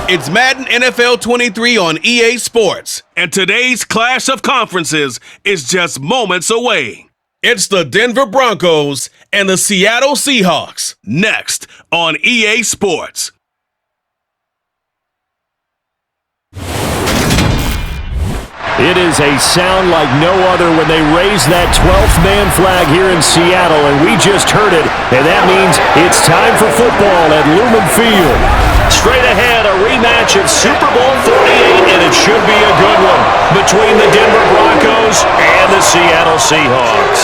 It's Madden NFL 23 on EA Sports, and today's clash of conferences is just moments away. It's the Denver Broncos and the Seattle Seahawks, next on EA Sports. It is a sound like no other when they raise that 12th man flag here in Seattle, and we just heard it, and that means it's time for football at Lumen Field. Straight ahead, a rematch of Super Bowl 48, and it should be a good one between the Denver Broncos and the Seattle Seahawks.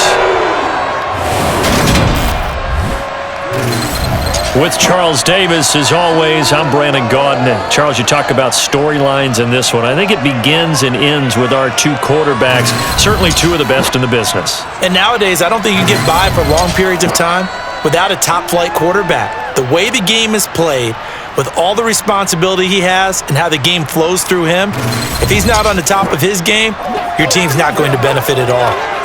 With Charles Davis, as always, I'm Brandon Gaudin. Charles, you talk about storylines in this one. I think it begins and ends with our two quarterbacks, certainly two of the best in the business. And nowadays, I don't think you can get by for long periods of time without a top-flight quarterback. The way the game is played, with all the responsibility he has and how the game flows through him, if he's not on the top of his game, your team's not going to benefit at all.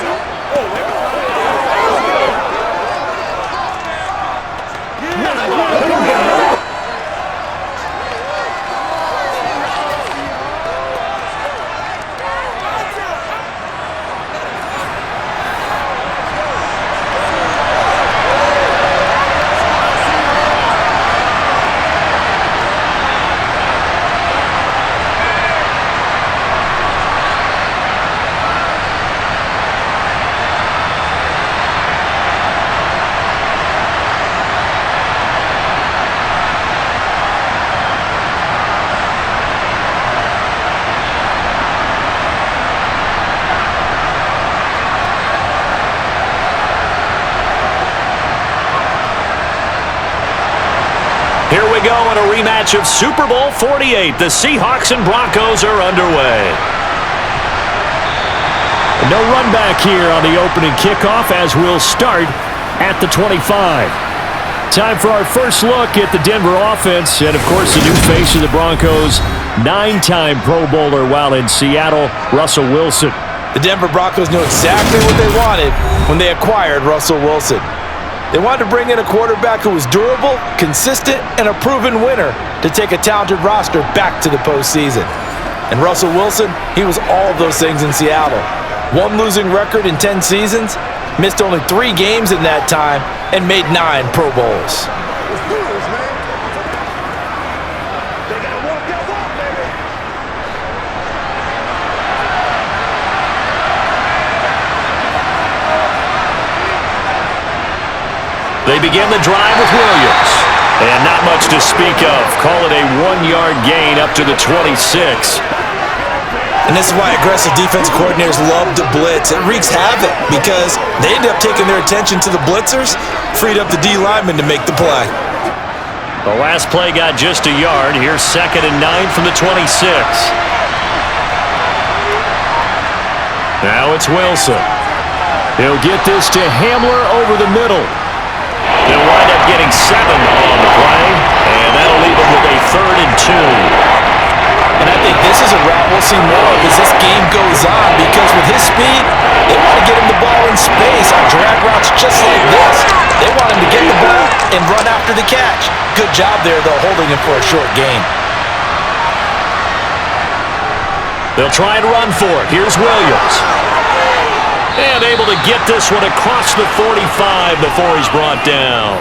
Here we go in a rematch of Super Bowl 48. The Seahawks and Broncos are underway. No run back here on the opening kickoff as we'll start at the 25. Time for our first look at the Denver offense and, of course, the new face of the Broncos, 9-time Pro Bowler while in Seattle, Russell Wilson. The Denver Broncos knew exactly what they wanted when they acquired Russell Wilson. They wanted to bring in a quarterback who was durable, consistent, and a proven winner to take a talented roster back to the postseason. And Russell Wilson, he was all of those things in Seattle. One losing record in 10 seasons, missed only 3 games in that time, and made 9 Pro Bowls. They begin the drive with Williams. And not much to speak of. Call it a 1-yard gain up to the 26. And this is why aggressive defensive coordinators love to blitz. It wreaks havoc because they end up taking their attention to the blitzers, freed up the D lineman to make the play. The last play got just a yard. Here's 2nd and 9 from the 26. Now it's Wilson. He'll get this to Hamler over the middle. They'll wind up getting 7 on the play, and that'll leave them with a 3rd and 2. And I think this is a route we'll see more of as this game goes on, because with his speed, they want to get him the ball in space on drag routes just like this. They want him to get the ball and run after the catch. Good job there, though, holding him for a short gain. They'll try and run for it. Here's Williams. And able to get this one across the 45 before he's brought down.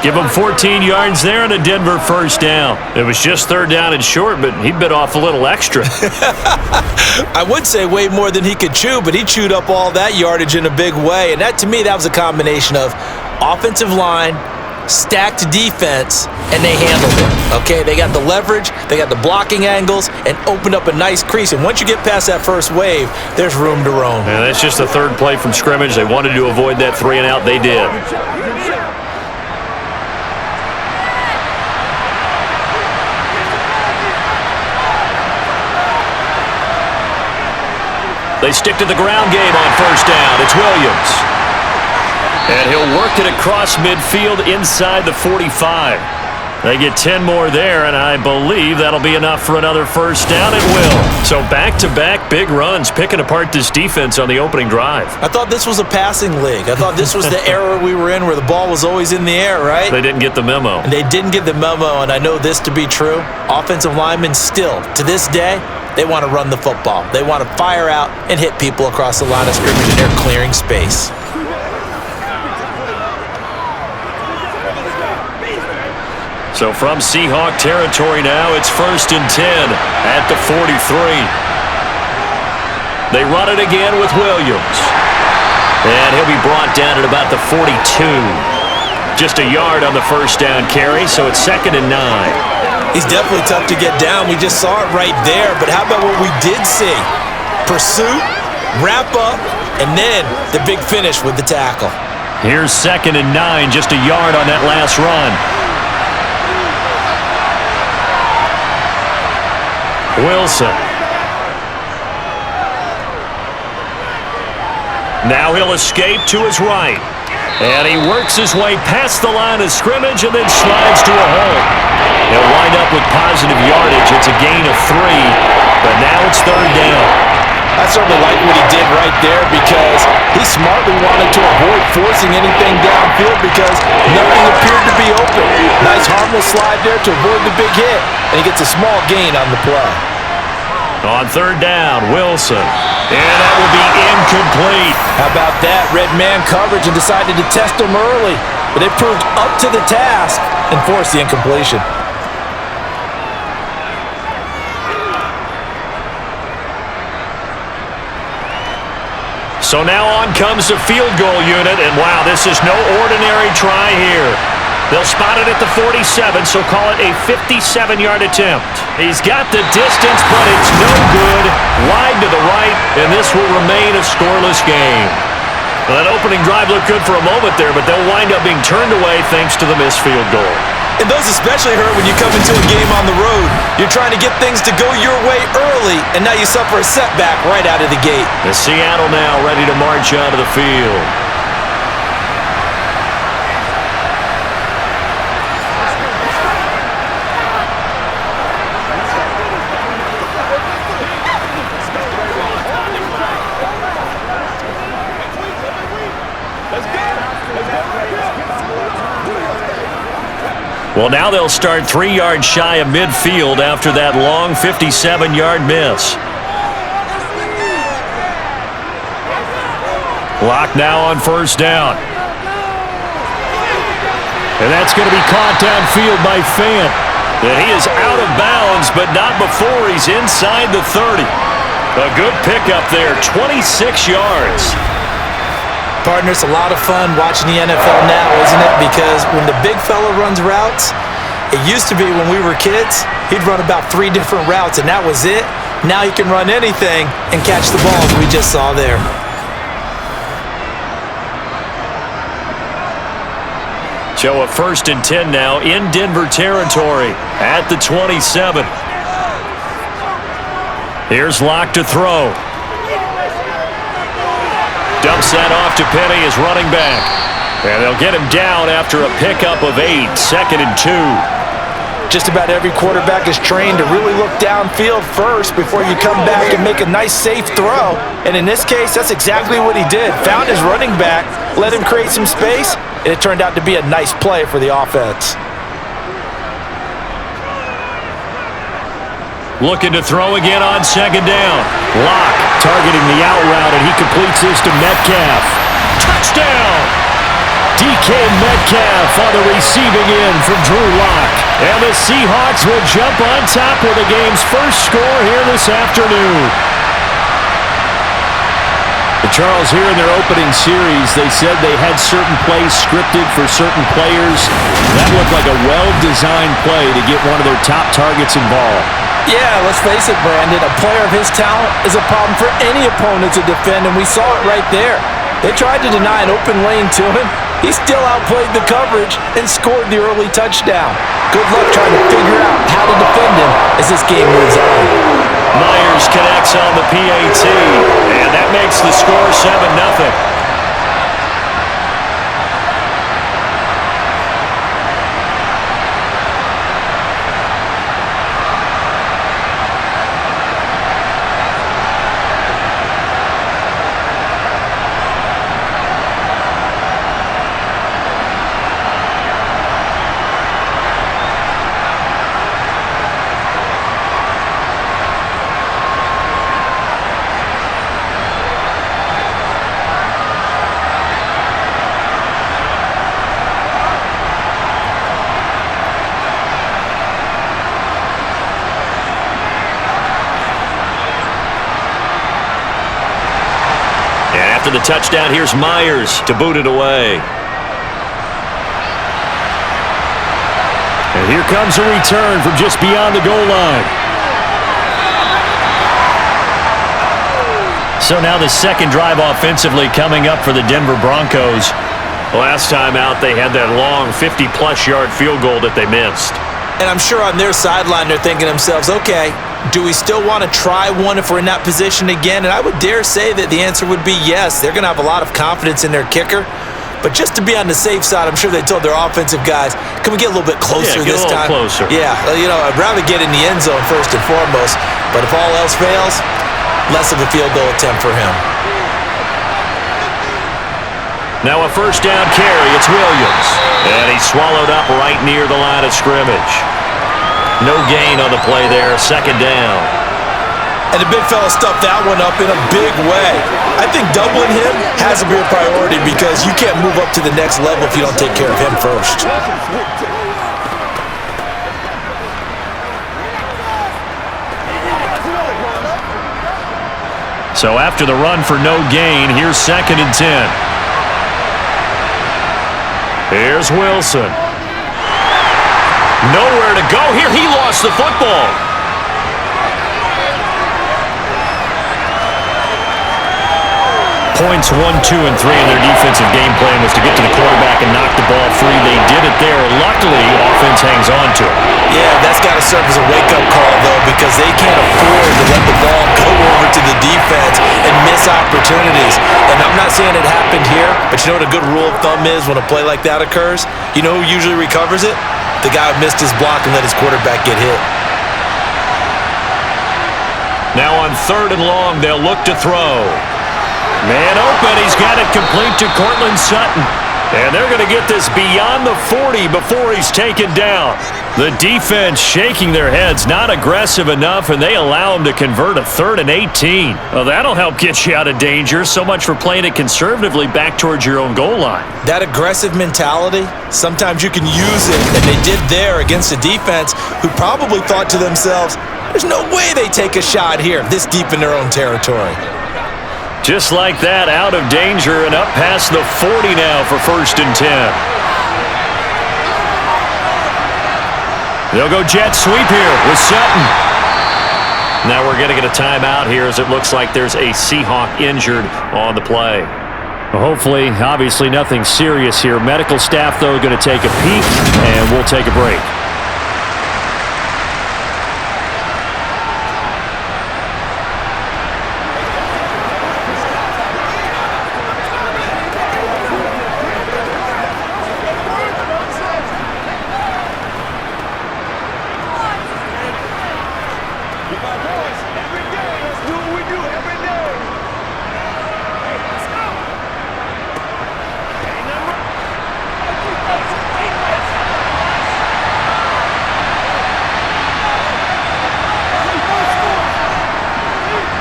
Give him 14 yards there and a Denver first down. It was just 3rd down and short, but he bit off a little extra. I would say way more than he could chew, but he chewed up all that yardage in a big way. And that, to me, that was a combination of offensive line, stacked defense, and they handled it. Okay, they got the leverage, they got the blocking angles, and opened up a nice crease. And once you get past that first wave, there's room to roam. And that's just the 3rd play from scrimmage. They wanted to avoid that 3 and out. They did. They stick to the ground game on 1st down. It's Williams. And he'll work it across midfield inside the 45. They get 10 more there, and I believe that'll be enough for another first down. It will. So back-to-back big runs, picking apart this defense on the opening drive. I thought this was a passing league. I thought this was the era we were in where the ball was always in the air, right? They didn't get the memo. And they didn't get the memo, and I know this to be true. Offensive linemen still, to this day, they want to run the football. They want to fire out and hit people across the line of scrimmage, and they're clearing space. So from Seahawk territory now, it's 1st and 10 at the 43. They run it again with Williams. And he'll be brought down at about the 42. Just a yard on the first down carry, so it's 2nd and 9. He's definitely tough to get down. We just saw it right there. But how about what we did see? Pursuit, wrap up, and then the big finish with the tackle. Here's 2nd and 9, just a yard on that last run. Wilson. Now he'll escape to his right. And he works his way past the line of scrimmage and then slides to a hole. He'll wind up with positive yardage. It's a gain of 3, but now it's 3rd down. I certainly like what he did right there because he smartly wanted to avoid forcing anything downfield because nothing appeared to be open. Nice harmless slide there to avoid the big hit, and he gets a small gain on the play. On 3rd down, Wilson. And that will be incomplete. How about that? Red man coverage and decided to test him early, but they proved up to the task and forced the incompletion. So now on comes the field goal unit, and wow, this is no ordinary try here. They'll spot it at the 47, so call it a 57-yard attempt. He's got the distance, but it's no good. Wide to the right, and this will remain a scoreless game. Well, that opening drive looked good for a moment there, but they'll wind up being turned away thanks to the missed field goal. And those especially hurt when you come into a game on the road. You're trying to get things to go your way early, and now you suffer a setback right out of the gate. The Seattle now ready to march onto the field. Well, now they'll start 3 yards shy of midfield after that long 57-yard miss. Lock now on 1st down. And that's going to be caught downfield by Fant. And he is out of bounds, but not before he's inside the 30. A good pickup there, 26 yards. Partner, it's a lot of fun watching the NFL now, isn't it? Because when the big fella runs routes, it used to be when we were kids, he'd run about 3 different routes, and that was it. Now he can run anything and catch the ball, as we just saw there. So a 1st and 10 now in Denver territory at the 27. Here's Locke to throw. Dumps that off to Penny as running back. And they'll get him down after a pickup of 8, 2nd and 2. Just about every quarterback is trained to really look downfield first before you come back and make a nice, safe throw. And in this case, that's exactly what he did. Found his running back, let him create some space, and it turned out to be a nice play for the offense. Looking to throw again on 2nd down. Locke targeting the out route, and he completes this to Metcalf. Touchdown! DK Metcalf on the receiving end from Drew Lock. And the Seahawks will jump on top with the game's first score here this afternoon. Charles, here in their opening series, they said they had certain plays scripted for certain players. That looked like a well-designed play to get one of their top targets involved. Yeah, let's face it, Brandon. A player of his talent is a problem for any opponent to defend, and we saw it right there. They tried to deny an open lane to him. He still outplayed the coverage and scored the early touchdown. Good luck trying to figure out how to defend him as this game moves on. Myers connects on the PAT, and that makes the score 7-0. After the touchdown, here's Myers to boot it away. And here comes a return from just beyond the goal line. So now the second drive offensively coming up for the Denver Broncos. Last time out, they had that long 50-plus yard field goal that they missed. And I'm sure on their sideline they're thinking to themselves, okay, do we still want to try one if we're in that position again? And I would dare say that the answer would be yes. They're going to have a lot of confidence in their kicker. But just to be on the safe side, I'm sure they told their offensive guys, can we get a little bit closer this time? Closer. Yeah, I'd rather get in the end zone first and foremost. But if all else fails, less of a field goal attempt for him. Now a first down carry. It's Williams. And he's swallowed up right near the line of scrimmage. No gain on the play there. Second down. And the big fella stuffed that one up in a big way. I think doubling him has to be a priority because you can't move up to the next level if you don't take care of him first. So after the run for no gain, here's 2nd and 10. Here's Wilson. Nowhere to go here. He lost the football. Points 1, 2, and 3 in their defensive game plan was to get to the quarterback and knock the ball free. They did it there. Luckily, offense hangs on to it. Yeah, that's got to serve as a wake-up call, though, because they can't afford to let the ball go over to the defense and miss opportunities. And I'm not saying it happened here, but you know what a good rule of thumb is when a play like that occurs? You know who usually recovers it? The guy who missed his block and let his quarterback get hit. Now on 3rd and long, they'll look to throw. Man open, he's got it complete to Cortland Sutton. And they're going to get this beyond the 40 before he's taken down. The defense shaking their heads, not aggressive enough, and they allow him to convert a 3rd and 18. Well, that'll help get you out of danger. So much for playing it conservatively back towards your own goal line. That aggressive mentality, sometimes you can use it, and they did there against a defense who probably thought to themselves, there's no way they take a shot here this deep in their own territory. Just like that, out of danger and up past the 40 now for 1st and 10. They'll go jet sweep here with Sutton. Now we're going to get a timeout here as it looks like there's a Seahawk injured on the play. Hopefully, obviously nothing serious here. Medical staff, though, going to take a peek, and we'll take a break.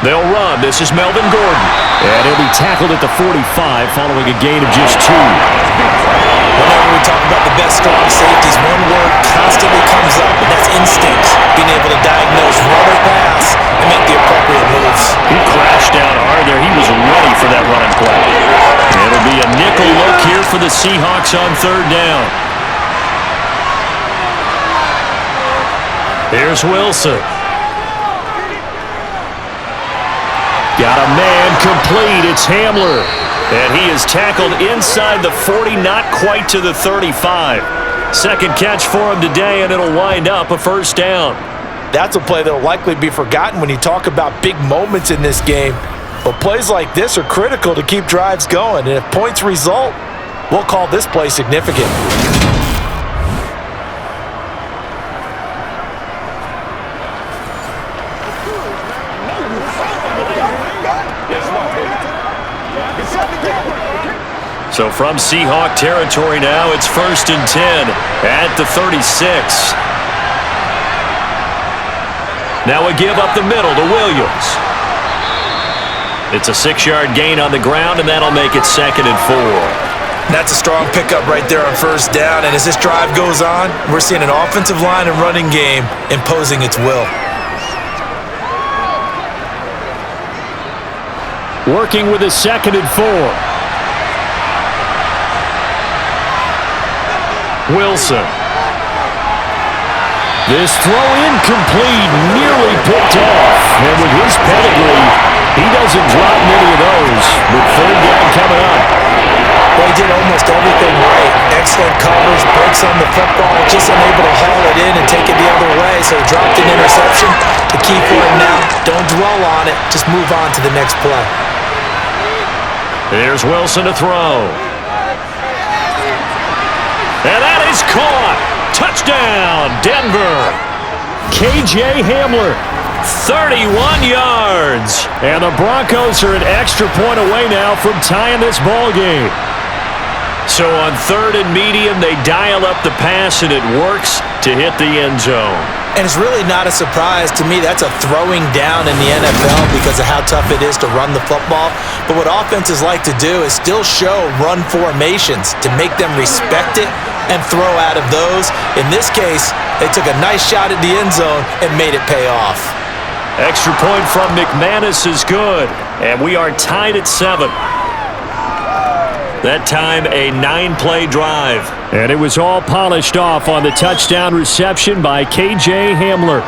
They'll run. This is Melvin Gordon. And he'll be tackled at the 45 following a gain of just 2. Whenever we talk about the best strong safeties, one word constantly comes up, and that's instinct. Being able to diagnose run or pass and make the appropriate moves. He crashed down hard there. He was ready for that running play. It'll be a nickel look here for the Seahawks on 3rd down. Here's Wilson. Got a man complete. It's Hamler. And he is tackled inside the 40, not quite to the 35. Second catch for him today, and it'll wind up a 1st down. That's a play that will likely be forgotten when you talk about big moments in this game. But plays like this are critical to keep drives going. And if points result, we'll call this play significant. So from Seahawk territory now, it's 1st and 10 at the 36. Now a give up the middle to Williams. It's a 6-yard gain on the ground, and that'll make it 2nd and 4. That's a strong pickup right there on 1st down, and as this drive goes on, we're seeing an offensive line and running game imposing its will. working with a 2nd and 4. Wilson. This throw incomplete, nearly picked off. And with his pedigree, he doesn't drop many of those. With 3rd down coming up. Well, he did almost everything right. Excellent coverage, breaks on the football, just unable to haul it in and take it the other way. So he dropped an interception. The key for him now, don't dwell on it. Just move on to the next play. Here's Wilson to throw. And that is caught. Touchdown, Denver. KJ Hamler, 31 yards. And the Broncos are an extra point away now from tying this ball game. So on 3rd and medium, they dial up the pass, and it works to hit the end zone. And it's really not a surprise to me. That's a throwing down in the NFL because of how tough it is to run the football. But what offenses like to do is still show run formations to make them respect it and throw out of those. In this case, they took a nice shot at the end zone and made it pay off. Extra point from McManus is good, and we are tied at 7. That time, a 9-play drive. And it was all polished off on the touchdown reception by KJ Hamler.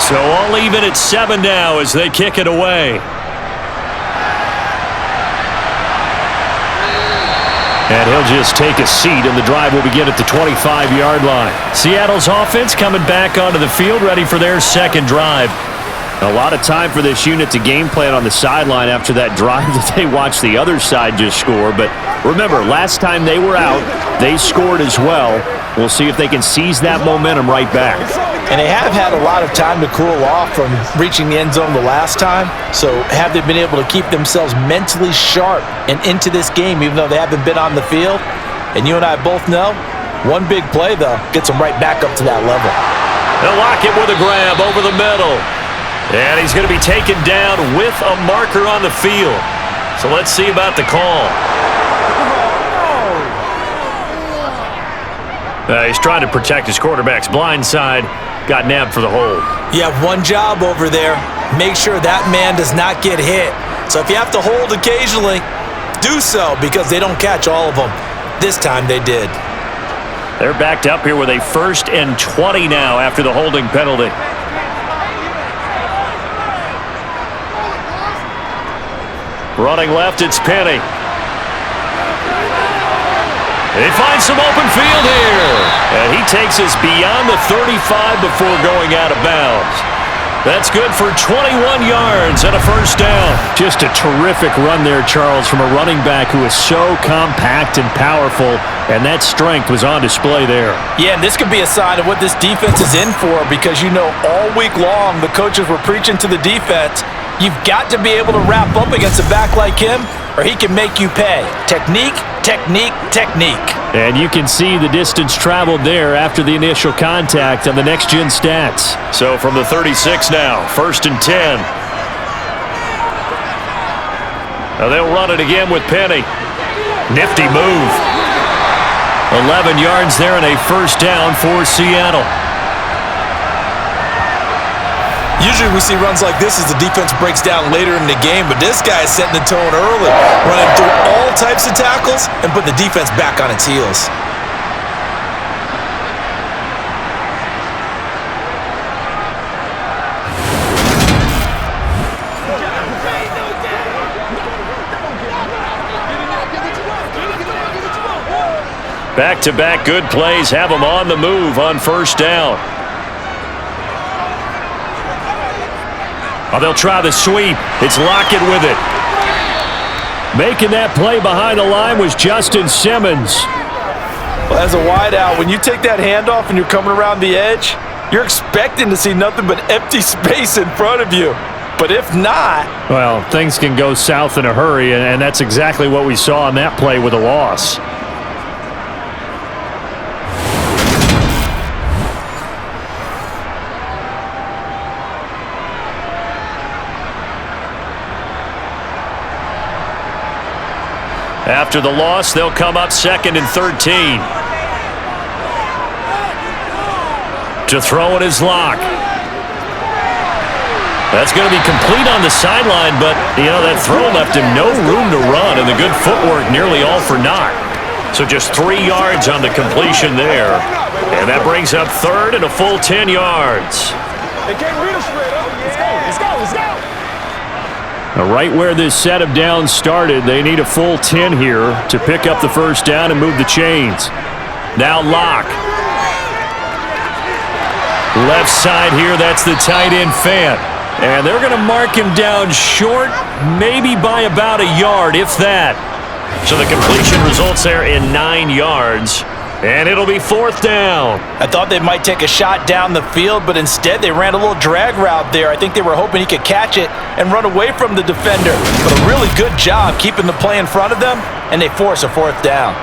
So all even at 7 now as they kick it away. And he'll just take a seat, and the drive will begin at the 25-yard line. Seattle's offense coming back onto the field, ready for their 2nd drive. A lot of time for this unit to game plan on the sideline after that drive that they watched the other side just score. But remember, last time they were out, they scored as well. We'll see if they can seize that momentum right back. And they have had a lot of time to cool off from reaching the end zone the last time. So have they been able to keep themselves mentally sharp and into this game, even though they haven't been on the field? And you and I both know, one big play, though, gets them right back up to that level. They'll lock it with a grab over the middle. And he's going to be taken down with a marker on the field. So let's see about the call. He's trying to protect his quarterback's blind side. Got nabbed for the hold. You have one job over there. Make sure that man does not get hit. So if you have to hold occasionally, do so because they don't catch all of them. This time they did. They're backed up here with a 1st and 20 now after the holding penalty. Running left, it's Penny. He finds some open field here. And he takes us beyond the 35 before going out of bounds. That's good for 21 yards and a 1st down. Just a terrific run there, Charles, from a running back who is so compact and powerful, and that strength was on display there. Yeah, and this could be a sign of what this defense is in for because, you know, all week long the coaches were preaching to the defense, you've got to be able to wrap up against a back like him or he can make you pay. Technique, technique, technique. And you can see the distance traveled there after the initial contact on the next-gen stats. So from the 36 now, 1st and 10. Now they'll run it again with Penny. Nifty move. 11 yards there and a 1st down for Seattle. Usually we see runs like this as the defense breaks down later in the game, but this guy is setting the tone early, running through all types of tackles and putting the defense back on its heels. Back-to-back good plays have them on the move on 1st down. Oh, they'll try the sweep. It's Lockett with it. Making that play behind the line was Justin Simmons. Well, as a wideout, when you take that handoff and you're coming around the edge, you're expecting to see nothing but empty space in front of you. But if not... Well, things can go south in a hurry, and that's exactly what we saw on that play with a loss. After the loss, they'll come up 2nd and 13. To throw it is Locke. That's going to be complete on the sideline, but, that throw left him no room to run, and the good footwork nearly all for naught. So just 3 yards on the completion there. And that brings up 3rd and a full 10 yards. They can't read us straight up. Let's go. Now, right where this set of downs started, they need a full 10 here to pick up the first down and move the chains. Now Locke. Left side here, that's the tight end Fant. And they're going to mark him down short, maybe by about a yard, if that. So the completion results there in 9 yards. And it'll be 4th down. I thought they might take a shot down the field, but instead they ran a little drag route there. I think they were hoping he could catch it and run away from the defender. But a really good job keeping the play in front of them, and they force a 4th down.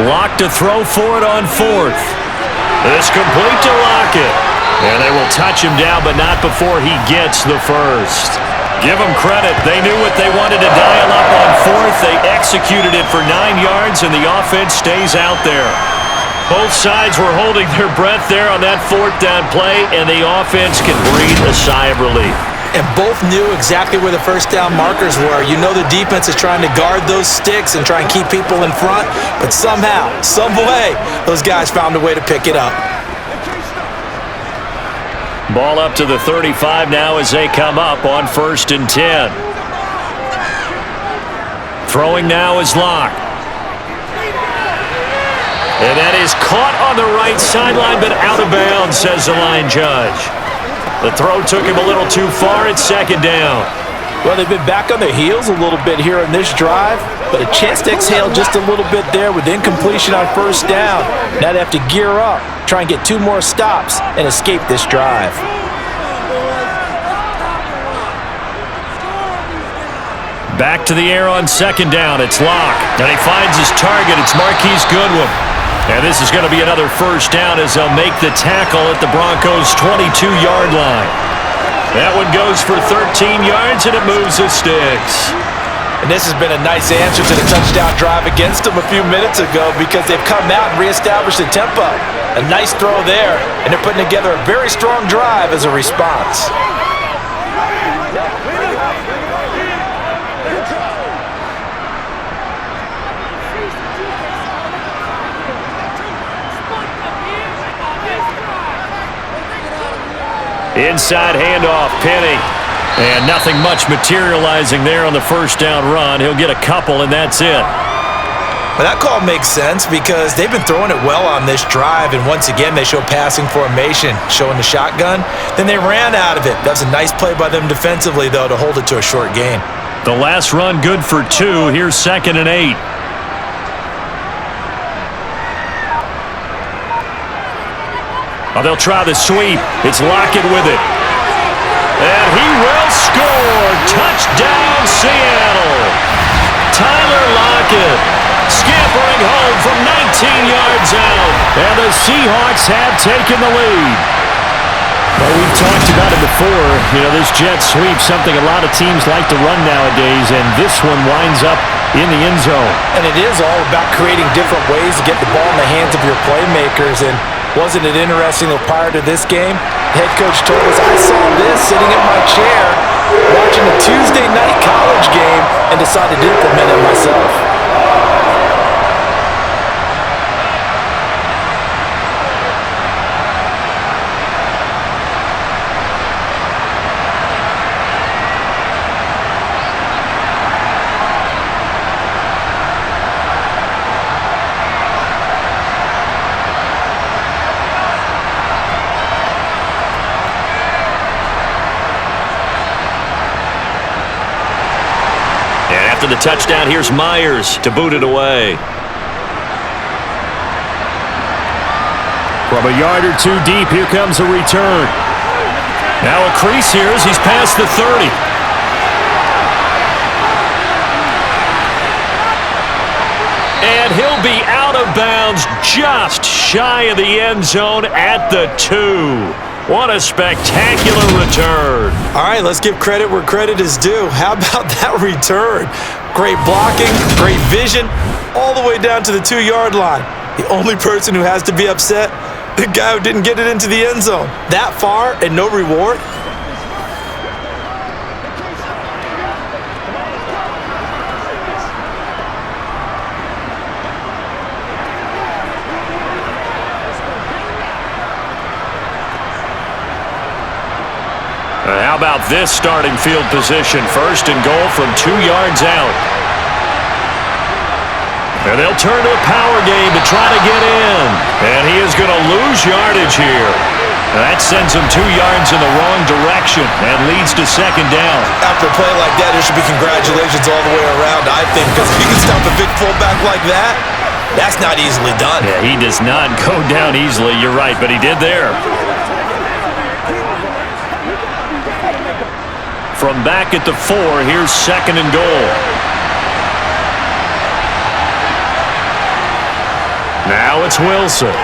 Locke to throw for it on 4th. It's complete to Lockett. And they will touch him down, but not before he gets the first. Give them credit. They knew what they wanted to dial up on 4th. They executed it for 9 yards, and the offense stays out there. Both sides were holding their breath there on that 4th down play, and the offense can breathe a sigh of relief. And both knew exactly where the first down markers were. You know the defense is trying to guard those sticks and try and keep people in front, but somehow, some way, those guys found a way to pick it up. Ball up to the 35 now as they come up on 1st and 10. Throwing now is Locke. And that is caught on the right sideline, but out of bounds, says the line judge. The throw took him a little too far. It's 2nd down. Well, they've been back on their heels a little bit here in this drive, but a chance to exhale just a little bit there with incompletion on 1st down. Now they have to gear up, try and get 2 more stops, and escape this drive. Back to the air on 2nd down. It's Locke. And he finds his target. It's Marquise Goodwin. And this is going to be another first down as they'll make the tackle at the Broncos' 22-yard line. That one goes for 13 yards, and it moves the sticks. And this has been a nice answer to the touchdown drive against them a few minutes ago because they've come out and reestablished the tempo. A nice throw there, and they're putting together a very strong drive as a response. Inside handoff, Penny. And nothing much materializing there on the first down run. He'll get a couple, and that's it. Well, that call makes sense because they've been throwing it well on this drive, and once again, they show passing formation, showing the shotgun. Then they ran out of it. That's a nice play by them defensively, though, to hold it to a short gain. The last run good for 2. Here's 2nd and 8. Oh, they'll try the sweep. It's Lockett with it. And he will score. Touchdown, Seattle. Tyler Lockett scampering home from 19 yards out. And the Seahawks have taken the lead. Well, we've talked about it before. This jet sweep, something a lot of teams like to run nowadays, and this one winds up in the end zone. And it is all about creating different ways to get the ball in the hands of your playmakers, and wasn't it interesting that prior to this game, the head coach told us, I saw this sitting in my chair watching a Tuesday night college game and decided to implement it myself. After the touchdown, here's Myers to boot it away. From a yard or two deep, here comes a return. Now a crease here as he's past the 30. And he'll be out of bounds just shy of the end zone at the 2. What a spectacular return. All right, let's give credit where credit is due. How about that return? Great blocking, great vision, all the way down to the 2-yard line. The only person who has to be upset, the guy who didn't get it into the end zone. That far and no reward? How about this starting field position? First and goal from 2 yards out. And they'll turn to a power game to try to get in. And he is going to lose yardage here. That sends him 2 yards in the wrong direction and leads to second down. After a play like that, there should be congratulations all the way around, I think, because if you can stop a big fullback like that, that's not easily done. Yeah, he does not go down easily. You're right, but he did there. From back at the 4, here's second and goal. Now it's Wilson.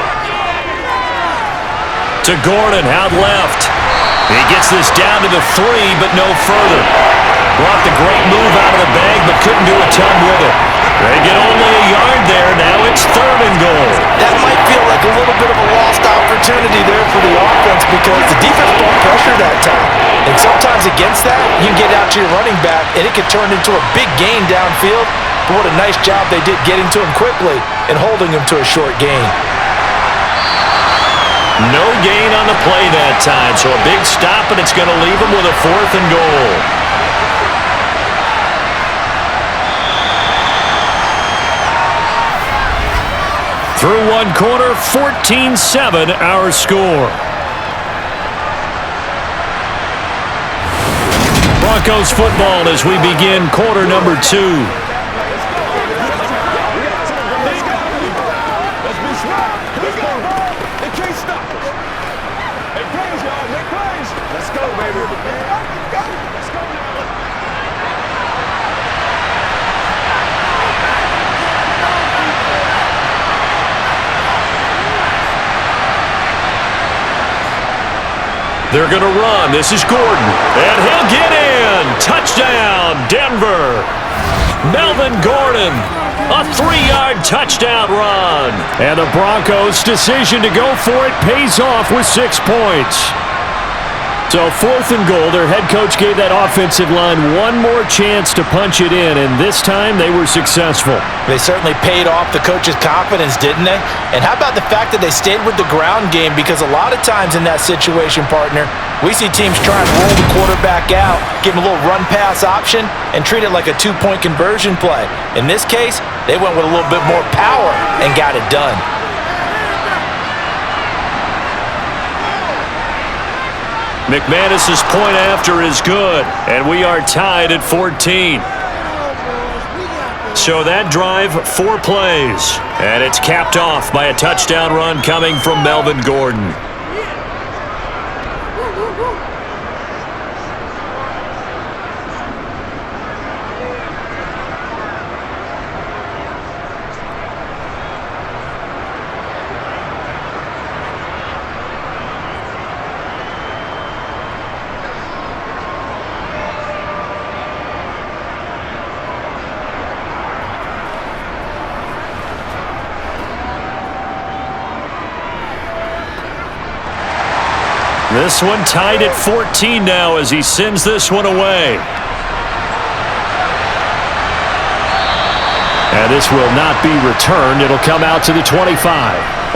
To Gordon, out left. He gets this down to the 3, but no further. Brought the great move out of the bag, but couldn't do a ton with it. They get only a yard there. Now it's third and goal. That might feel like a little bit of a lost opportunity there for the offense because the defense brought pressure that time. And sometimes against that, you can get out to your running back, and it could turn into a big gain downfield. But what a nice job they did getting to him quickly and holding him to a short gain. No gain on the play that time, so a big stop, and it's going to leave him with a fourth and goal. Through one quarter, 14-7 our score. Broncos football as we begin quarter number 2. They're going to run. This is Gordon. And he'll get in. Touchdown, Denver. Melvin Gordon. A 3-yard touchdown run. And the Broncos' decision to go for it pays off with 6 points. So fourth and goal, their head coach gave that offensive line one more chance to punch it in, and this time they were successful. They certainly paid off the coach's confidence, didn't they? And how about the fact that they stayed with the ground game? Because a lot of times in that situation, partner, we see teams try and roll the quarterback out, give him a little run-pass option, and treat it like a 2-point conversion play. In this case, they went with a little bit more power and got it done. McManus's point after is good, and we are tied at 14. So that drive, 4 plays, and it's capped off by a touchdown run coming from Melvin Gordon. This one tied at 14 now as he sends this one away. And this will not be returned. It'll come out to the 25.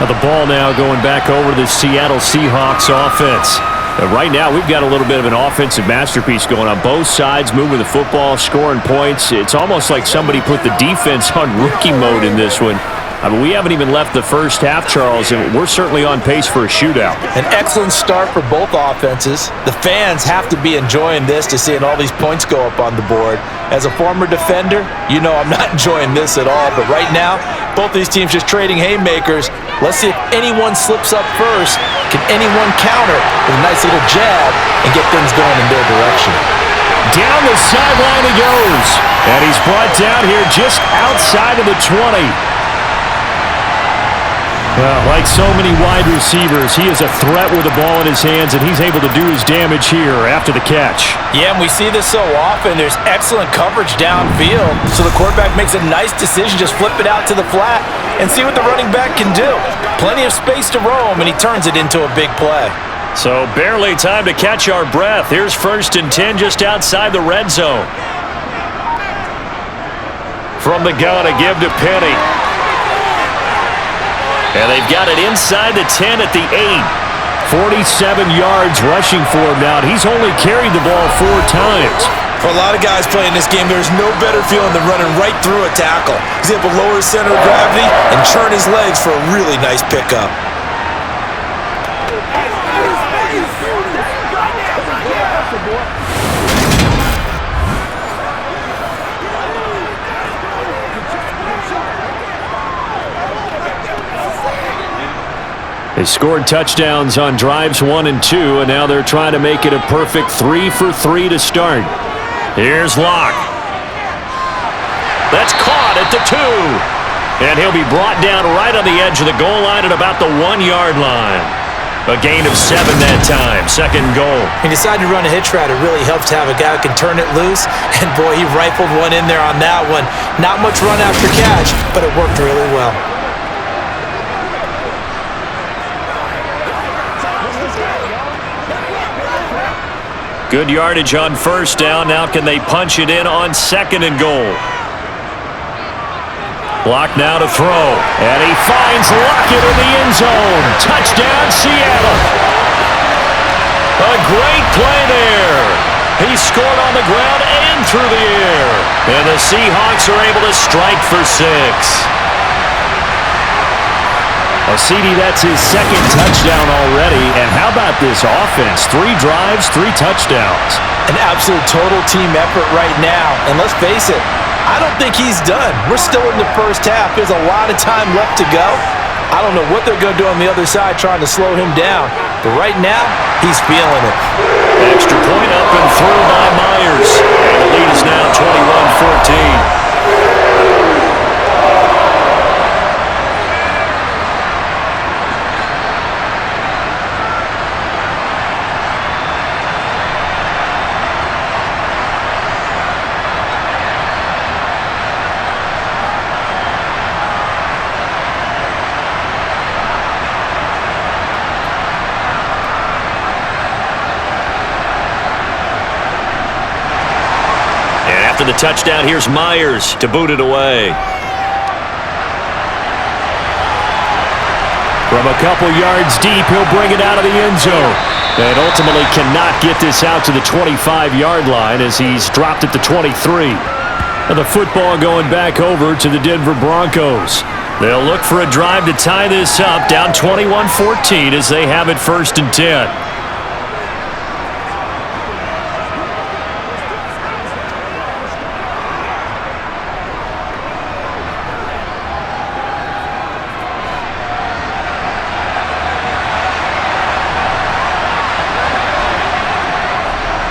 Now the ball now going back over to the Seattle Seahawks offense. And right now we've got a little bit of an offensive masterpiece going on both sides, moving the football, scoring points. It's almost like somebody put the defense on rookie mode in this one. I mean, we haven't even left the first half, Charles, and we're certainly on pace for a shootout. An excellent start for both offenses. The fans have to be enjoying this to seeing all these points go up on the board. As a former defender, you know I'm not enjoying this at all, but right now, both these teams just trading haymakers. Let's see if anyone slips up first. Can anyone counter with a nice little jab and get things going in their direction? Down the sideline he goes, and he's brought down here just outside of the 20. Well, like so many wide receivers, he is a threat with the ball in his hands, and he's able to do his damage here after the catch. Yeah, and we see this so often. There's excellent coverage downfield, so the quarterback makes a nice decision, just flip it out to the flat and see what the running back can do. Plenty of space to roam, and he turns it into a big play. So barely time to catch our breath. Here's 1st and 10 just outside the red zone. From the gun, a give to Penny. And they've got it inside the 10 at the 8. 47 yards rushing for him now. He's only carried the ball 4 times. For a lot of guys playing this game, there's no better feeling than running right through a tackle. He's able to lower his center of gravity and churn his legs for a really nice pickup. They scored touchdowns on drives 1 and 2, and now they're trying to make it a perfect 3 for 3 to start. Here's Locke. That's caught at the 2. And he'll be brought down right on the edge of the goal line at about the 1-yard line. A gain of 7 that time, 2nd goal. He decided to run a hitch route. It really helps to have a guy who can turn it loose. And boy, he rifled one in there on that one. Not much run after catch, but it worked really well. Good yardage on 1st down. Now can they punch it in on 2nd and goal? Block now to throw. And he finds Lockett in the end zone. Touchdown, Seattle. A great play there. He scored on the ground and through the air. And the Seahawks are able to strike for 6. Well, CD, that's his 2nd touchdown already. And how about this offense? 3 drives, 3 touchdowns. An absolute total team effort right now. And let's face it, I don't think he's done. We're still in the first half. There's a lot of time left to go. I don't know what they're going to do on the other side trying to slow him down. But right now, he's feeling it. Extra point up and through by Myers. And the lead is now 21-14. After the touchdown, here's Myers to boot it away. From a couple yards deep, he'll bring it out of the end zone. And ultimately cannot get this out to the 25-yard line as he's dropped at the 23. And the football going back over to the Denver Broncos. They'll look for a drive to tie this up, down 21-14 as they have it 1st and 10.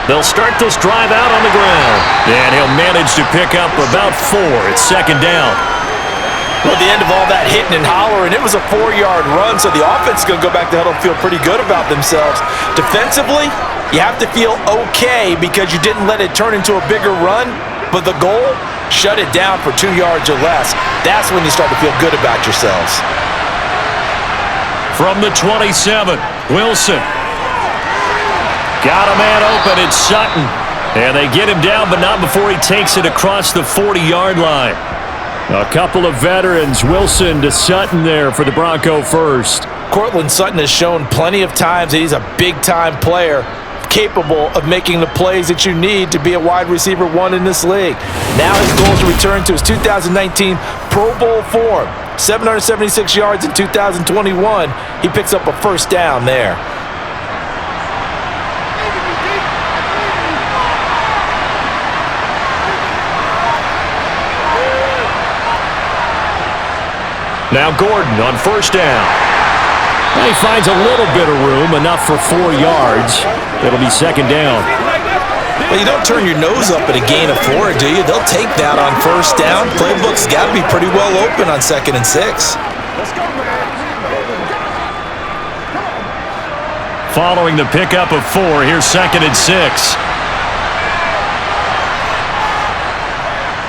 They'll start this drive out on the ground. And he'll manage to pick up about 4. It's 2nd down. Well, at the end of all that hitting and hollering, it was a 4-yard run, so the offense is going to go back to huddle and feel pretty good about themselves. Defensively, you have to feel okay because you didn't let it turn into a bigger run, but the goal, shut it down for 2 yards or less. That's when you start to feel good about yourselves. From the 27, Wilson. Got a man open, it's Sutton. And they get him down, but not before he takes it across the 40-yard line. A couple of veterans, Wilson to Sutton there for the Bronco first. Cortland Sutton has shown plenty of times that he's a big-time player, capable of making the plays that you need to be a wide receiver 1 in this league. Now his goal is to return to his 2019 Pro Bowl form. 776 yards in 2021. He picks up a first down there. Now Gordon on first down. He finds a little bit of room, enough for 4 yards. It'll be second down. Well, you don't turn your nose up at a gain of 4, do you? They'll take that on first down. Playbook's got to be pretty well open on 2nd and 6. Following the pickup of 4, here's 2nd and 6.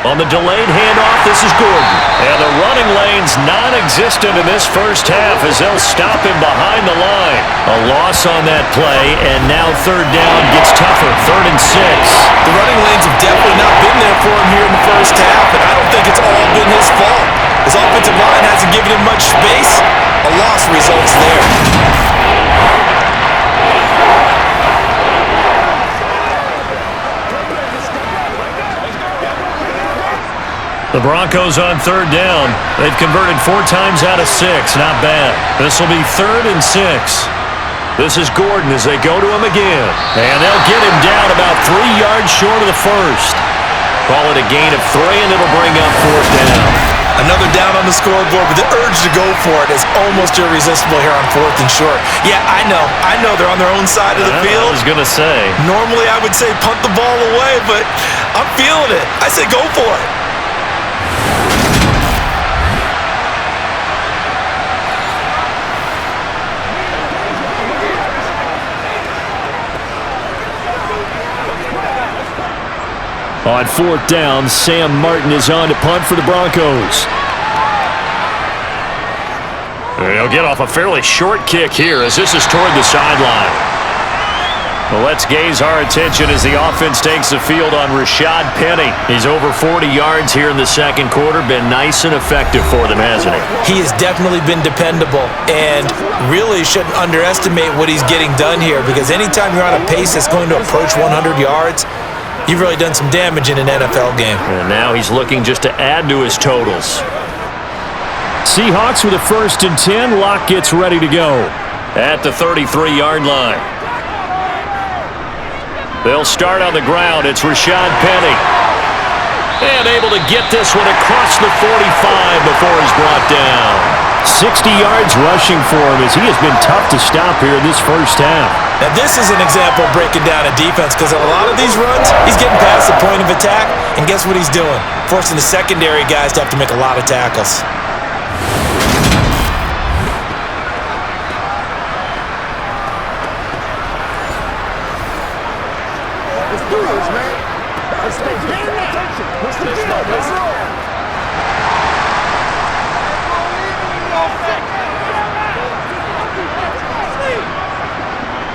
On the delayed handoff, this is Gordon. And the running lane's non-existent in this first half as they'll stop him behind the line. A loss on that play, and now third down gets tougher. 3rd and 6. The running lanes have definitely not been there for him here in the first half, and I don't think it's all been his fault. His offensive line hasn't given him much space. A loss results there. The Broncos on third down. They've converted 4 times out of 6. Not bad. This will be 3rd and 6. This is Gordon as they go to him again. And they'll get him down about 3 yards short of the first. Call it a gain of 3, and it'll bring up 4th down. Another down on the scoreboard, but the urge to go for it is almost irresistible here on 4th and short. Yeah, I know they're on their own side of the field. I was going to say. Normally I would say punt the ball away, but I'm feeling it. I say go for it. On 4th down, Sam Martin is on to punt for the Broncos. He'll get off a fairly short kick here as this is toward the sideline. Well, let's gaze our attention as the offense takes the field on Rashad Penny. He's over 40 yards here in the second quarter. Been nice and effective for them, hasn't he? He has definitely been dependable, and really shouldn't underestimate what he's getting done here, because anytime you're on a pace that's going to approach 100 yards, you've really done some damage in an NFL game. And now he's looking just to add to his totals. Seahawks with a 1st and 10. Locke gets ready to go at the 33-yard line. They'll start on the ground. It's Rashad Penny. And able to get this one across the 45 before he's brought down. 60 yards rushing for him as he has been tough to stop here in this first half. Now this is an example of breaking down a defense, because on a lot of these runs, he's getting past the point of attack, and guess what he's doing? Forcing the secondary guys to have to make a lot of tackles. Let's do this, man. Let's stay paying attention. Let's do this.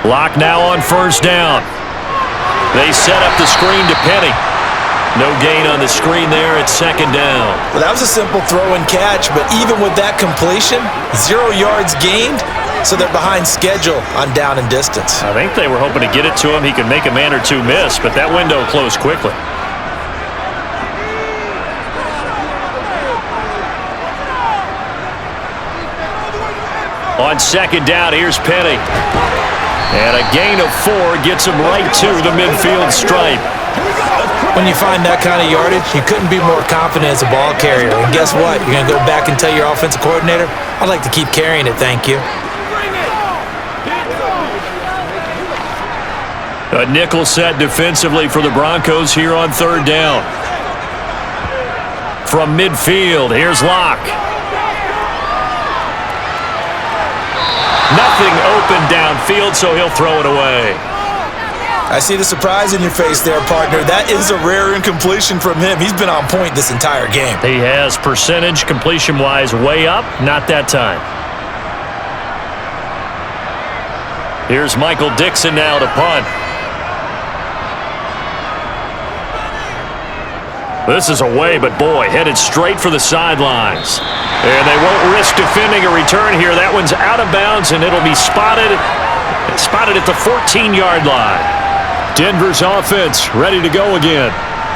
Locke now on first down. They set up the screen to Penny. No gain on the screen there at second down. Well, that was a simple throw and catch, but even with that completion, 0 yards gained, so they're behind schedule on down and distance. I think they were hoping to get it to him. He could make a man or two miss, but that window closed quickly. On second down, here's Penny. And a gain of 4 gets him right to the midfield stripe. When you find that kind of yardage, you couldn't be more confident as a ball carrier. And guess what? You're going to go back and tell your offensive coordinator, I'd like to keep carrying it, thank you. A nickel set defensively for the Broncos here on third down. From midfield, here's Locke. Nothing open downfield, so he'll throw it away. I see the surprise in your face there, partner. That is a rare incompletion from him. He's been on point this entire game. He has percentage completion-wise way up, not that time. Here's Michael Dixon now to punt. This is away, but boy, headed straight for the sidelines. And they won't risk defending a return here. That one's out of bounds, and it'll be spotted at the 14-yard line. Denver's offense ready to go again.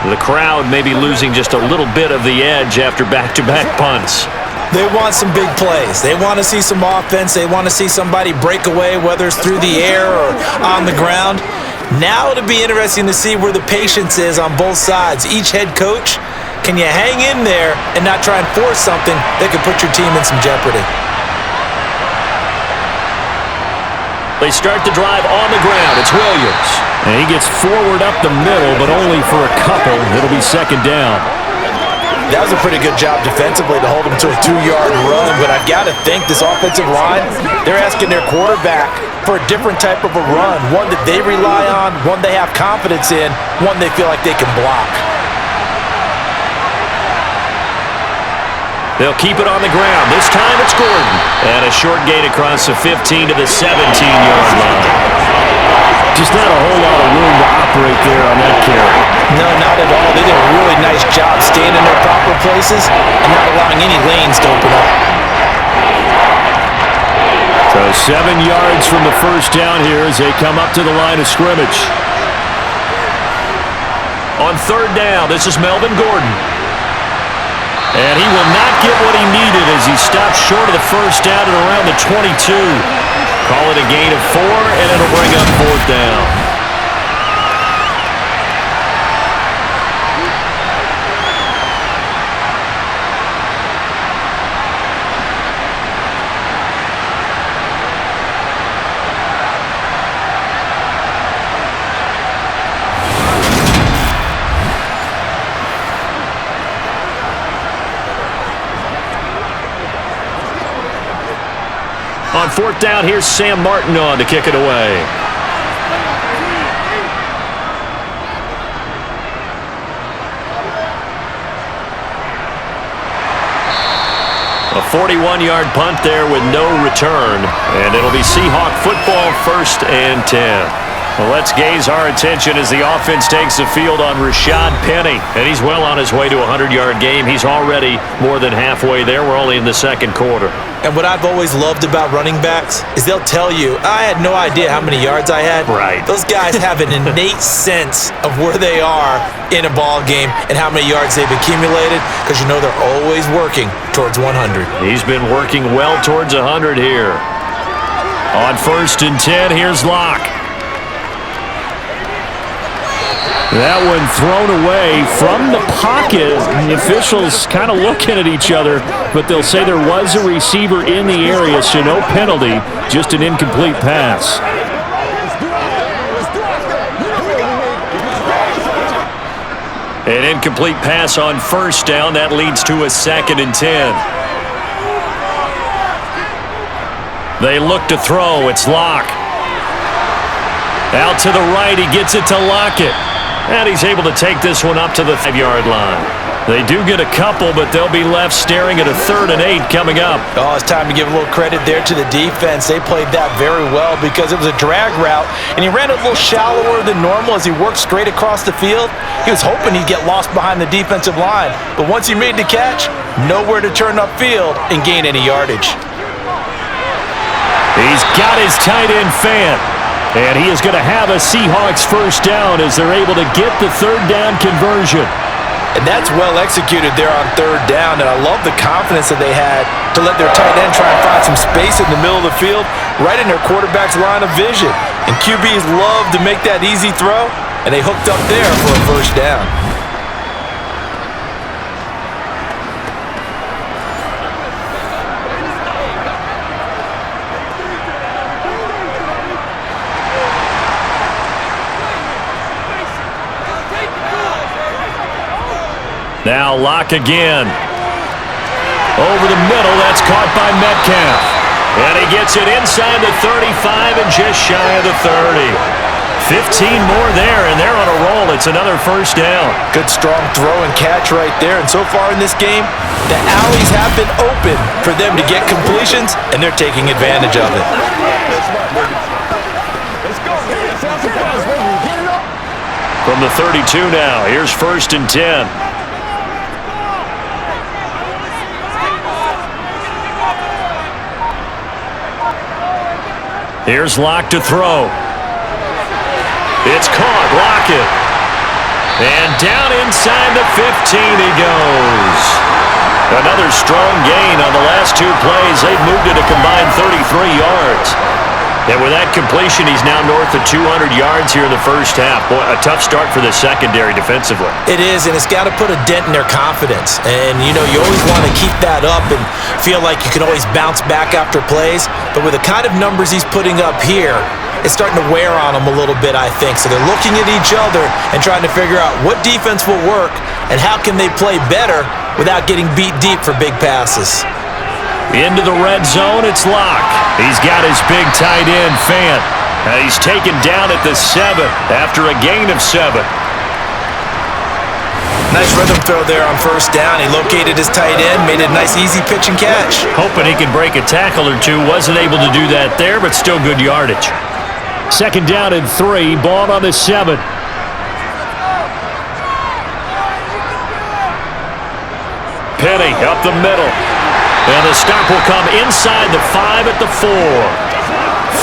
The crowd may be losing just a little bit of the edge after back-to-back punts. They want some big plays. They want to see some offense. They want to see somebody break away, whether it's through the air or on the ground. Now it'll be interesting to see where the patience is on both sides. Each head coach, can you hang in there and not try and force something that could put your team in some jeopardy? They start the drive on the ground. It's Williams. And he gets forward up the middle, but only for a couple. It'll be second down. That was a pretty good job defensively to hold him to a 2-yard run, but I've got to think this offensive line, they're asking their quarterback for a different type of a run, one that they rely on, one they have confidence in, one they feel like they can block. They'll keep it on the ground. This time it's Gordon. And a short gain across the 15 to the 17-yard line. Just not a whole lot of room to operate there on that carry. No, not at all. They did a really nice job staying in their proper places and not allowing any lanes to open up. So 7 yards from the first down here as they come up to the line of scrimmage. On third down, this is Melvin Gordon. And he will not get what he needed as he stops short of the first down at around the 22. Call it a gain of 4, and it'll bring up fourth down. On fourth down, here's Sam Martin on to kick it away. A 41-yard punt there with no return. And it'll be Seahawk football, 1st and 10. Well, let's gaze our attention as the offense takes the field on Rashad Penny. And he's well on his way to a 100-yard game. He's already more than halfway there. We're only in the second quarter. And what I've always loved about running backs is they'll tell you, I had no idea how many yards I had. Right. Those guys have an innate sense of where they are in a ball game and how many yards they've accumulated because you know they're always working towards 100. He's been working well towards 100 here. On 1st and 10, here's Locke. That one thrown away from the pocket. The officials kind of looking at each other, but they'll say there was a receiver in the area, so no penalty, just an incomplete pass. An incomplete pass on first down. That leads to a 2nd and 10. They look to throw. It's Locke. Out to the right. He gets it to Lockett. And he's able to take this one up to the 5-yard line. They do get a couple, but they'll be left staring at a 3rd and 8 coming up. Oh, it's time to give a little credit there to the defense. They played that very well because it was a drag route, and he ran it a little shallower than normal as he worked straight across the field. He was hoping he'd get lost behind the defensive line, but once he made the catch, nowhere to turn upfield and gain any yardage. He's got his tight end fan. And he is going to have a Seahawks first down as they're able to get the 3rd down conversion. And that's well executed there on 3rd down, and I love the confidence that they had to let their tight end try and find some space in the middle of the field, right in their quarterback's line of vision. And QBs love to make that easy throw, and they hooked up there for a first down. Now Locke again. Over the middle, that's caught by Metcalf. And he gets it inside the 35 and just shy of the 30. 15 more there, and they're on a roll. It's another first down. Good strong throw and catch right there. And so far in this game, the alleys have been open for them to get completions, and they're taking advantage of it. From the 32 now, here's 1st and 10. Here's Locke to throw. It's caught. Lockett. And down inside the 15 he goes. Another strong gain on the last two plays. They've moved it a combined 33 yards. And with that completion, he's now north of 200 yards here in the first half. Boy, a tough start for the secondary defensively. It is, and it's got to put a dent in their confidence. And, you always want to keep that up and feel like you can always bounce back after plays. But with the kind of numbers he's putting up here, it's starting to wear on them a little bit, I think. So they're looking at each other and trying to figure out what defense will work and how can they play better without getting beat deep for big passes. Into the red zone, it's Locke. He's got his big tight end, Fant. He's taken down at the 7 after a gain of 7. Nice rhythm throw there on first down. He located his tight end, made it a nice easy pitch and catch. Hoping he could break a tackle or two. Wasn't able to do that there, but still good yardage. Second down and 3, ball on the 7. Penny up the middle. And the stop will come inside the 5 at the 4.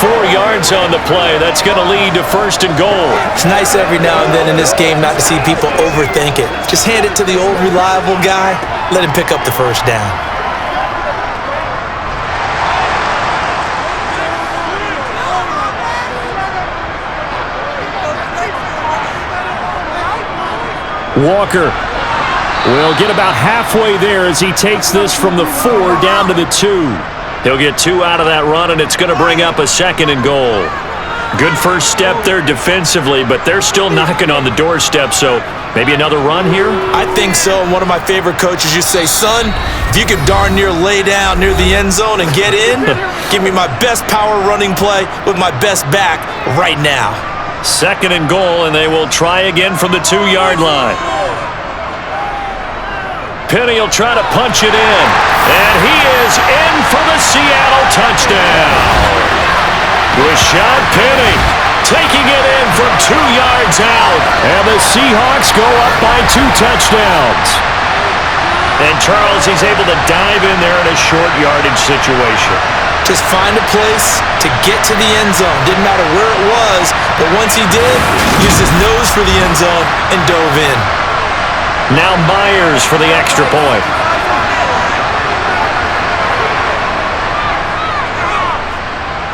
4 yards on the play. That's going to lead to first and goal. It's nice every now and then in this game not to see people overthink it. Just hand it to the old reliable guy. Let him pick up the first down. Walker will get about halfway there as he takes this from the 4 down to the 2. He'll get 2 out of that run, and it's going to bring up a second and goal. Good first step there defensively, but they're still knocking on the doorstep, so maybe another run here? I think so, and one of my favorite coaches used to say, son, if you could darn near lay down near the end zone and get in, give me my best power running play with my best back right now. Second and goal, and they will try again from the 2-yard line. Penny will try to punch it in, and he is in for the Seattle touchdown. Rashad Penny taking it in from 2 yards out, and the Seahawks go up by 2 touchdowns. And Charles, he's able to dive in there in a short yardage situation. Just find a place to get to the end zone. Didn't matter where it was, but once he did, used his nose for the end zone and dove in. Now Myers for the extra point.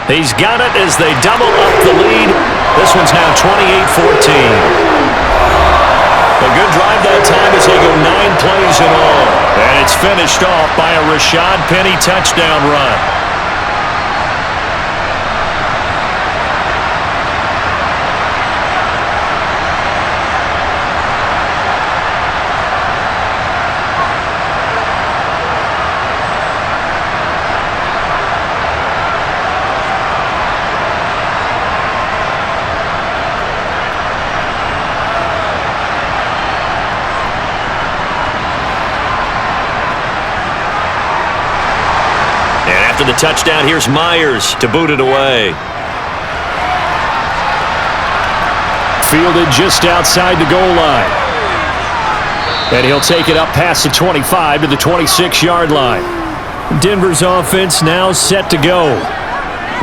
He's got it as they double up the lead. This one's now 28-14. A good drive that time as they go 9 plays in all. And it's finished off by a Rashad Penny touchdown run. After the touchdown, here's Myers to boot it away. Fielded just outside the goal line. And he'll take it up past the 25 to the 26-yard line. Denver's offense now set to go.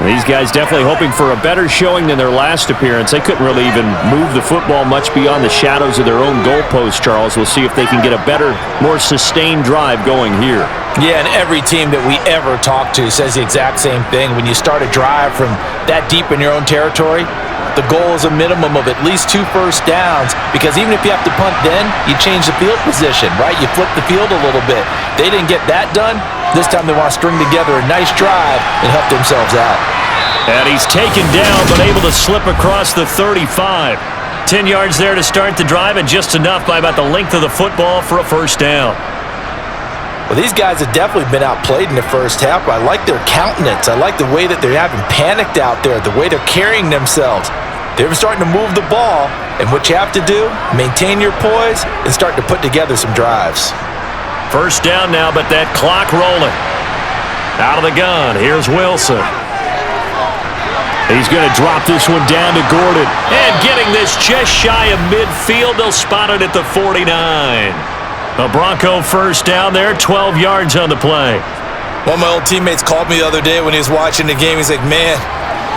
These guys definitely hoping for a better showing than their last appearance. They couldn't really even move the football much beyond the shadows of their own goalpost, Charles. We'll see if they can get a better, more sustained drive going here. Yeah, and every team that we ever talk to says the exact same thing. When you start a drive from that deep in your own territory, the goal is a minimum of at least 2 first downs, because even if you have to punt then, you change the field position, right? You flip the field a little bit. They didn't get that done. This time they want to string together a nice drive and help themselves out. And he's taken down, but able to slip across the 35. 10 yards there to start the drive, and just enough by about the length of the football for a first down. Well, these guys have definitely been outplayed in the first half, but I like their countenance. I like the way that they're having panicked out there, the way they're carrying themselves. They're starting to move the ball, and what you have to do, maintain your poise and start to put together some drives. First down now, but that clock rolling. Out of the gun, here's Wilson. He's going to drop this one down to Gordon. And getting this just shy of midfield, they'll spot it at the 49. A Bronco first down there, 12 yards on the play. One of my old teammates called me the other day when he was watching the game. He's like, man,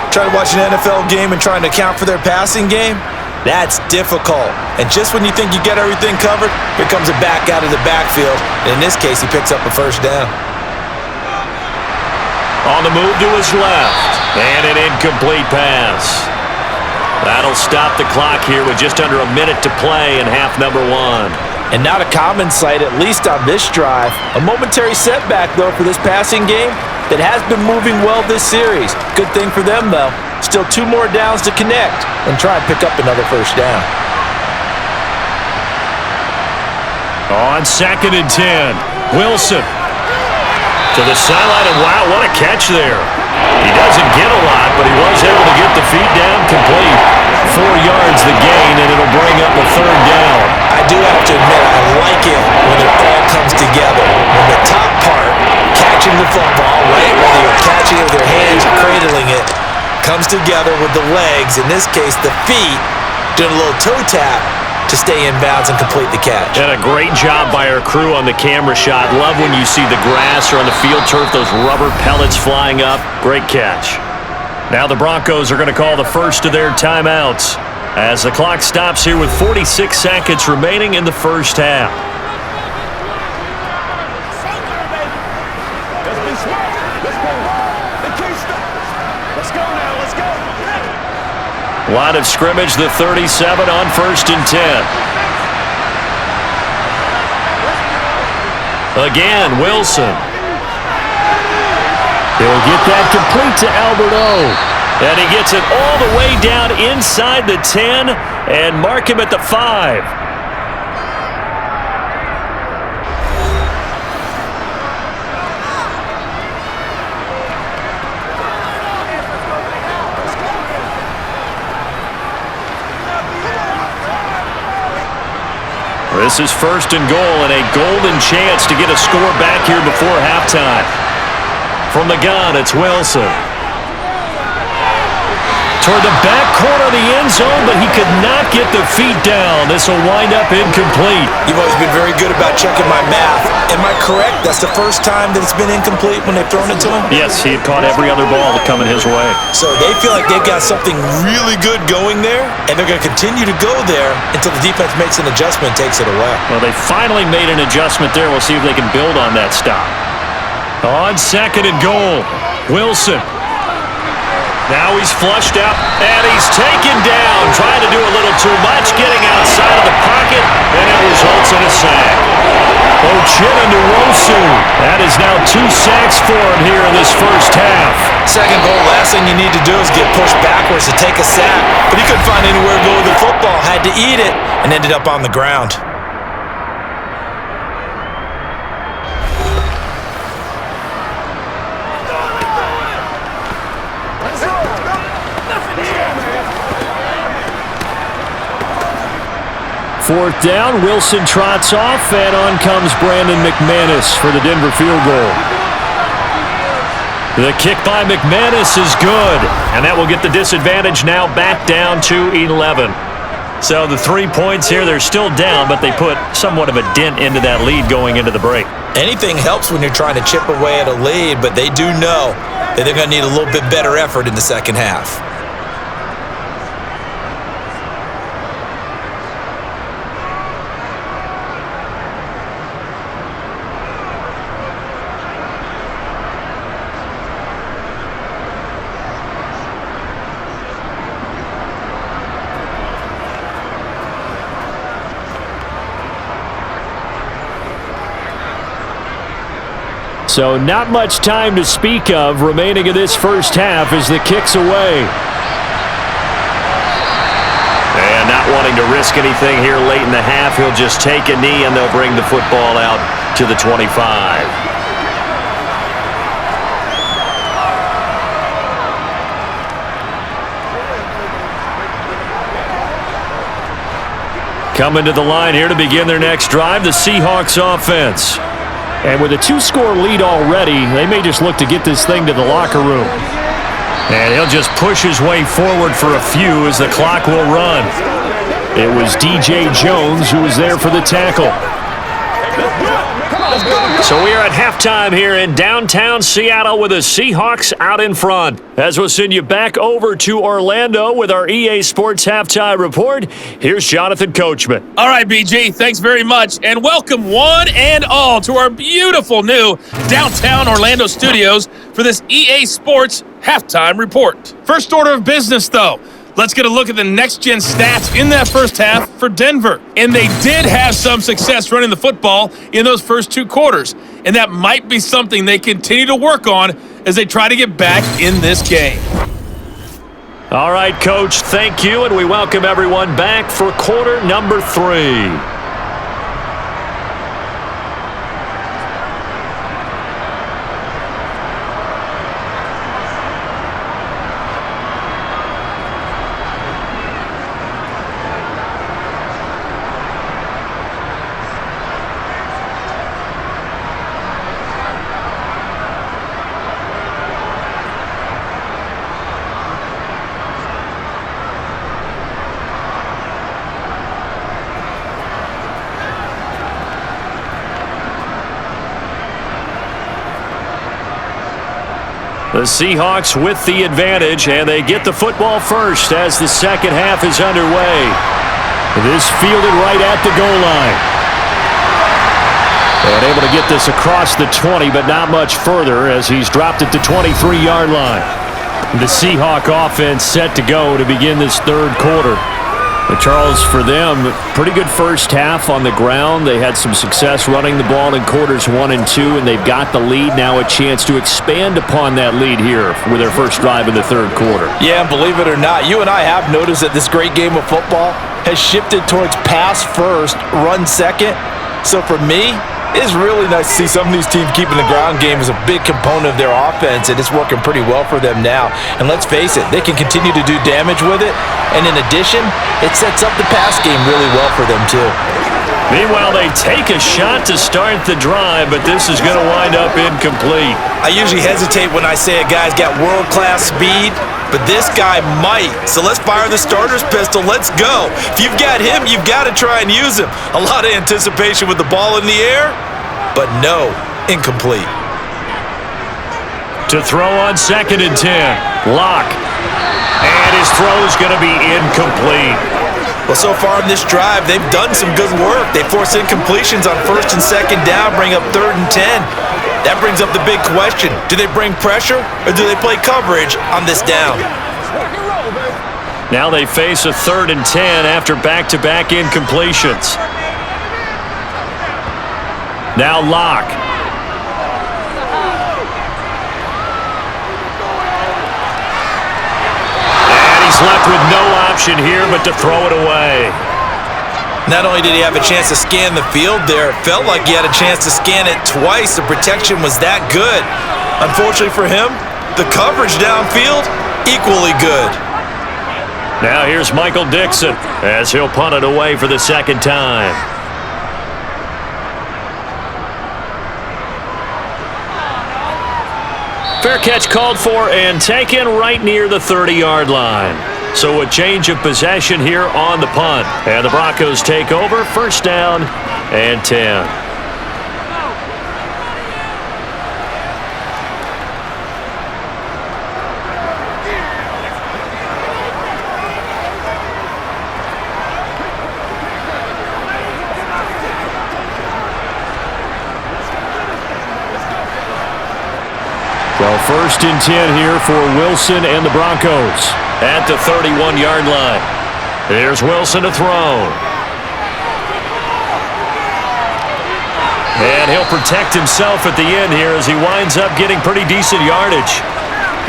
trying to watch an NFL game and trying to account for their passing game? That's difficult. And just when you think you get everything covered, here comes a back out of the backfield. And in this case, he picks up a first down. On the move to his left. And an incomplete pass. That'll stop the clock here with just under a minute to play in half number 1. And not a common sight, at least on this drive. A momentary setback, though, for this passing game that has been moving well this series. Good thing for them, though. Still 2 more downs to connect and try and pick up another first down. On 2nd and 10, Wilson to the sideline, and wow, what a catch there. He doesn't get a lot, but he was able to get the feet down complete. 4 yards the gain, and it'll bring up a 3rd down. I do have to admit, I like it when it all comes together. When the top part, catching the football, right, whether you're catching it with your hands or cradling it, comes together with the legs, in this case the feet, doing a little toe tap to stay in bounds and complete the catch. And a great job by our crew on the camera shot. Love when you see the grass or on the field turf, those rubber pellets flying up. Great catch. Now the Broncos are going to call the first of their timeouts as the clock stops here with 46 seconds remaining in the first half. Line of scrimmage, the 37 on 1st and 10. Again, Wilson. He'll get that complete to Albert O. And he gets it all the way down inside the 10 and mark him at the 5. This is 1st and goal and a golden chance to get a score back here before halftime. From the gun, it's Wilson. Toward the back corner of the end zone, but he could not get the feet down. This will wind up incomplete. You've always been very good about checking my math. Am I correct? That's the first time that it's been incomplete when they've thrown it to him? Yes, he had caught every other ball coming his way. So they feel like they've got something really good going there, and they're going to continue to go there until the defense makes an adjustment and takes it away. Well, they finally made an adjustment there. We'll see if they can build on that stop. On 2nd and goal, Wilson. Now he's flushed out, and he's taken down, trying to do a little too much, getting outside of the pocket, and it results in a sack. Ochinowosu. That is now 2 sacks for him here in this first half. Second goal, last thing you need to do is get pushed backwards to take a sack, but he couldn't find anywhere to go with the football, had to eat it, and ended up on the ground. Fourth down, Wilson trots off, and on comes Brandon McManus for the Denver field goal. The kick by McManus is good, and that will get the disadvantage now back down to 11. So the 3 points here, they're still down, but they put somewhat of a dent into that lead going into the break. Anything helps when you're trying to chip away at a lead, but they do know that they're going to need a little bit better effort in the second half. So not much time to speak of remaining in this first half as the kick's away. And not wanting to risk anything here late in the half, he'll just take a knee and they'll bring the football out to the 25. Coming to the line here to begin their next drive, the Seahawks offense. And with a 2-score lead already, they may just look to get this thing to the locker room. And he'll just push his way forward for a few as the clock will run. It was DJ Jones who was there for the tackle. So we are at halftime here in downtown Seattle with the Seahawks out in front. As we'll send you back over to Orlando with our EA Sports Halftime Report, here's Jonathan Coachman. All right, BG, thanks very much, and welcome one and all to our beautiful new downtown Orlando studios for this EA Sports Halftime Report. First order of business, though. Let's get a look at the next-gen stats in that first half for Denver. And they did have some success running the football in those first two quarters. And that might be something they continue to work on as they try to get back in this game. All right, Coach, thank you, and we welcome everyone back for quarter number 3. The Seahawks with the advantage, and they get the football first as the second half is underway. This fielded right at the goal line. And able to get this across the 20, but not much further as he's dropped it to 23-yard line. The Seahawk offense set to go to begin this third quarter. And Charles, for them, pretty good first half on the ground. They had some success running the ball in quarters 1 and 2, and they've got the lead. Now a chance to expand upon that lead here with their first drive in the third quarter. Yeah, and believe it or not, you and I have noticed that this great game of football has shifted towards pass first, run second. So for me, it's really nice to see some of these teams keeping the ground game as a big component of their offense, and it's working pretty well for them now. And let's face it, they can continue to do damage with it, and in addition, it sets up the pass game really well for them too. Meanwhile, they take a shot to start the drive, but this is going to wind up incomplete. I usually hesitate when I say a guy's got world-class speed, but this guy might. So let's fire the starter's pistol. Let's go. If you've got him, you've got to try and use him. A lot of anticipation with the ball in the air, but no, incomplete. To throw on 2nd and 10, Locke. And his throw is going to be incomplete. Well, so far in this drive, they've done some good work. They force incompletions on 1st and 2nd down, bring up 3rd and 10. That brings up the big question. Do they bring pressure or do they play coverage on this down? Now they face a 3rd and 10 after back-to-back incompletions. Now Locke. And he's left with no option here but to throw it away. Not only did he have a chance to scan the field there, it felt like he had a chance to scan it twice. The protection was that good. Unfortunately for him, the coverage downfield, equally good. Now here's Michael Dixon as he'll punt it away for the second time. Fair catch called for and taken right near the 30-yard line. So a change of possession here on the punt. And the Broncos take over, 1st down and 10. So 1st and 10 here for Wilson and the Broncos at the 31-yard line. Here's Wilson to throw. And he'll protect himself at the end here as he winds up getting pretty decent yardage.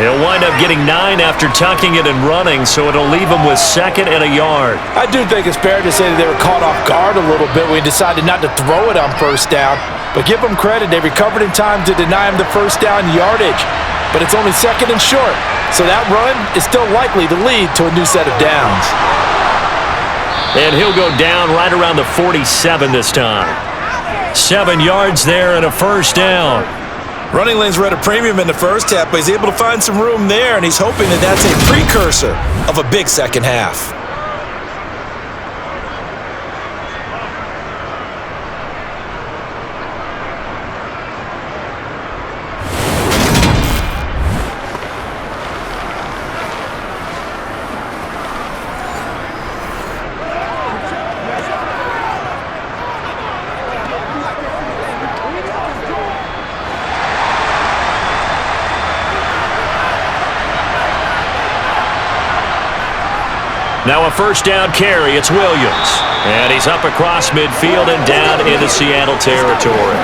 He'll wind up getting 9 after tucking it and running, so it'll leave him with 2nd and a yard. I do think it's fair to say that they were caught off guard a little bit when he decided not to throw it on 1st down. But give them credit, they recovered in time to deny him the 1st down yardage. But it's only 2nd and short, so that run is still likely to lead to a new set of downs. And he'll go down right around the 47 this time. 7 yards there and a 1st down. Running lanes were at a premium in the first half, but he's able to find some room there, and he's hoping that that's a precursor of a big second half. Now a first down carry. It's Williams. And he's up across midfield and down into Seattle territory.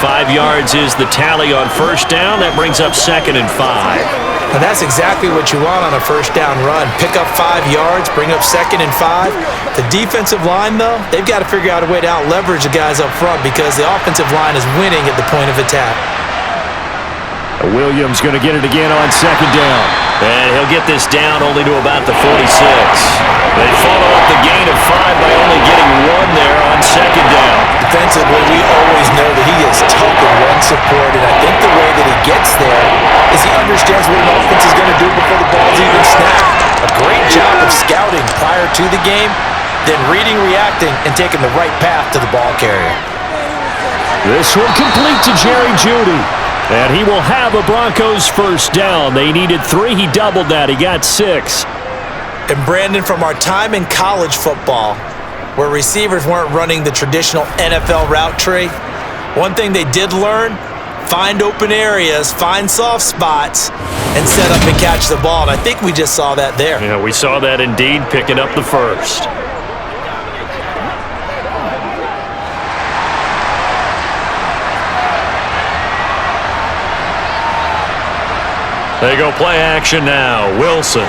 5 yards is the tally on first down. That brings up 2nd and 5. And that's exactly what you want on a first down run. Pick up 5 yards, bring up 2nd and 5. The defensive line, though, they've got to figure out a way to out-leverage the guys up front because the offensive line is winning at the point of attack. Williams going to get it again on 2nd down. And he'll get this down only to about the 46. They follow up the gain of 5 by only getting 1 there on 2nd down. Defensively, we always know that he is tough in run support, and I think the way that he gets there is he understands what an offense is going to do before the ball's even snapped. A great job of scouting prior to the game, then reading, reacting, and taking the right path to the ball carrier. This one complete to Jerry Jeudy. And he will have a Broncos first down. They needed 3. He doubled that. He got 6. And Brandon, from our time in college football, where receivers weren't running the traditional NFL route tree, one thing they did learn, find open areas, find soft spots, and set up and catch the ball. And I think we just saw that there. Yeah, we saw that indeed, picking up the first. They go play action now. Wilson.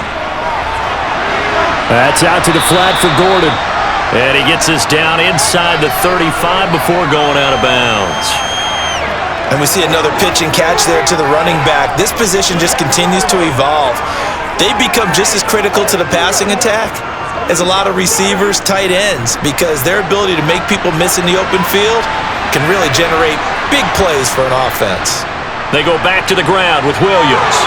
That's out to the flat for Gordon. And he gets this down inside the 35 before going out of bounds. And we see another pitch and catch there to the running back. This position just continues to evolve. They become just as critical to the passing attack as a lot of receivers, tight ends, because their ability to make people miss in the open field can really generate big plays for an offense. They go back to the ground with Williams.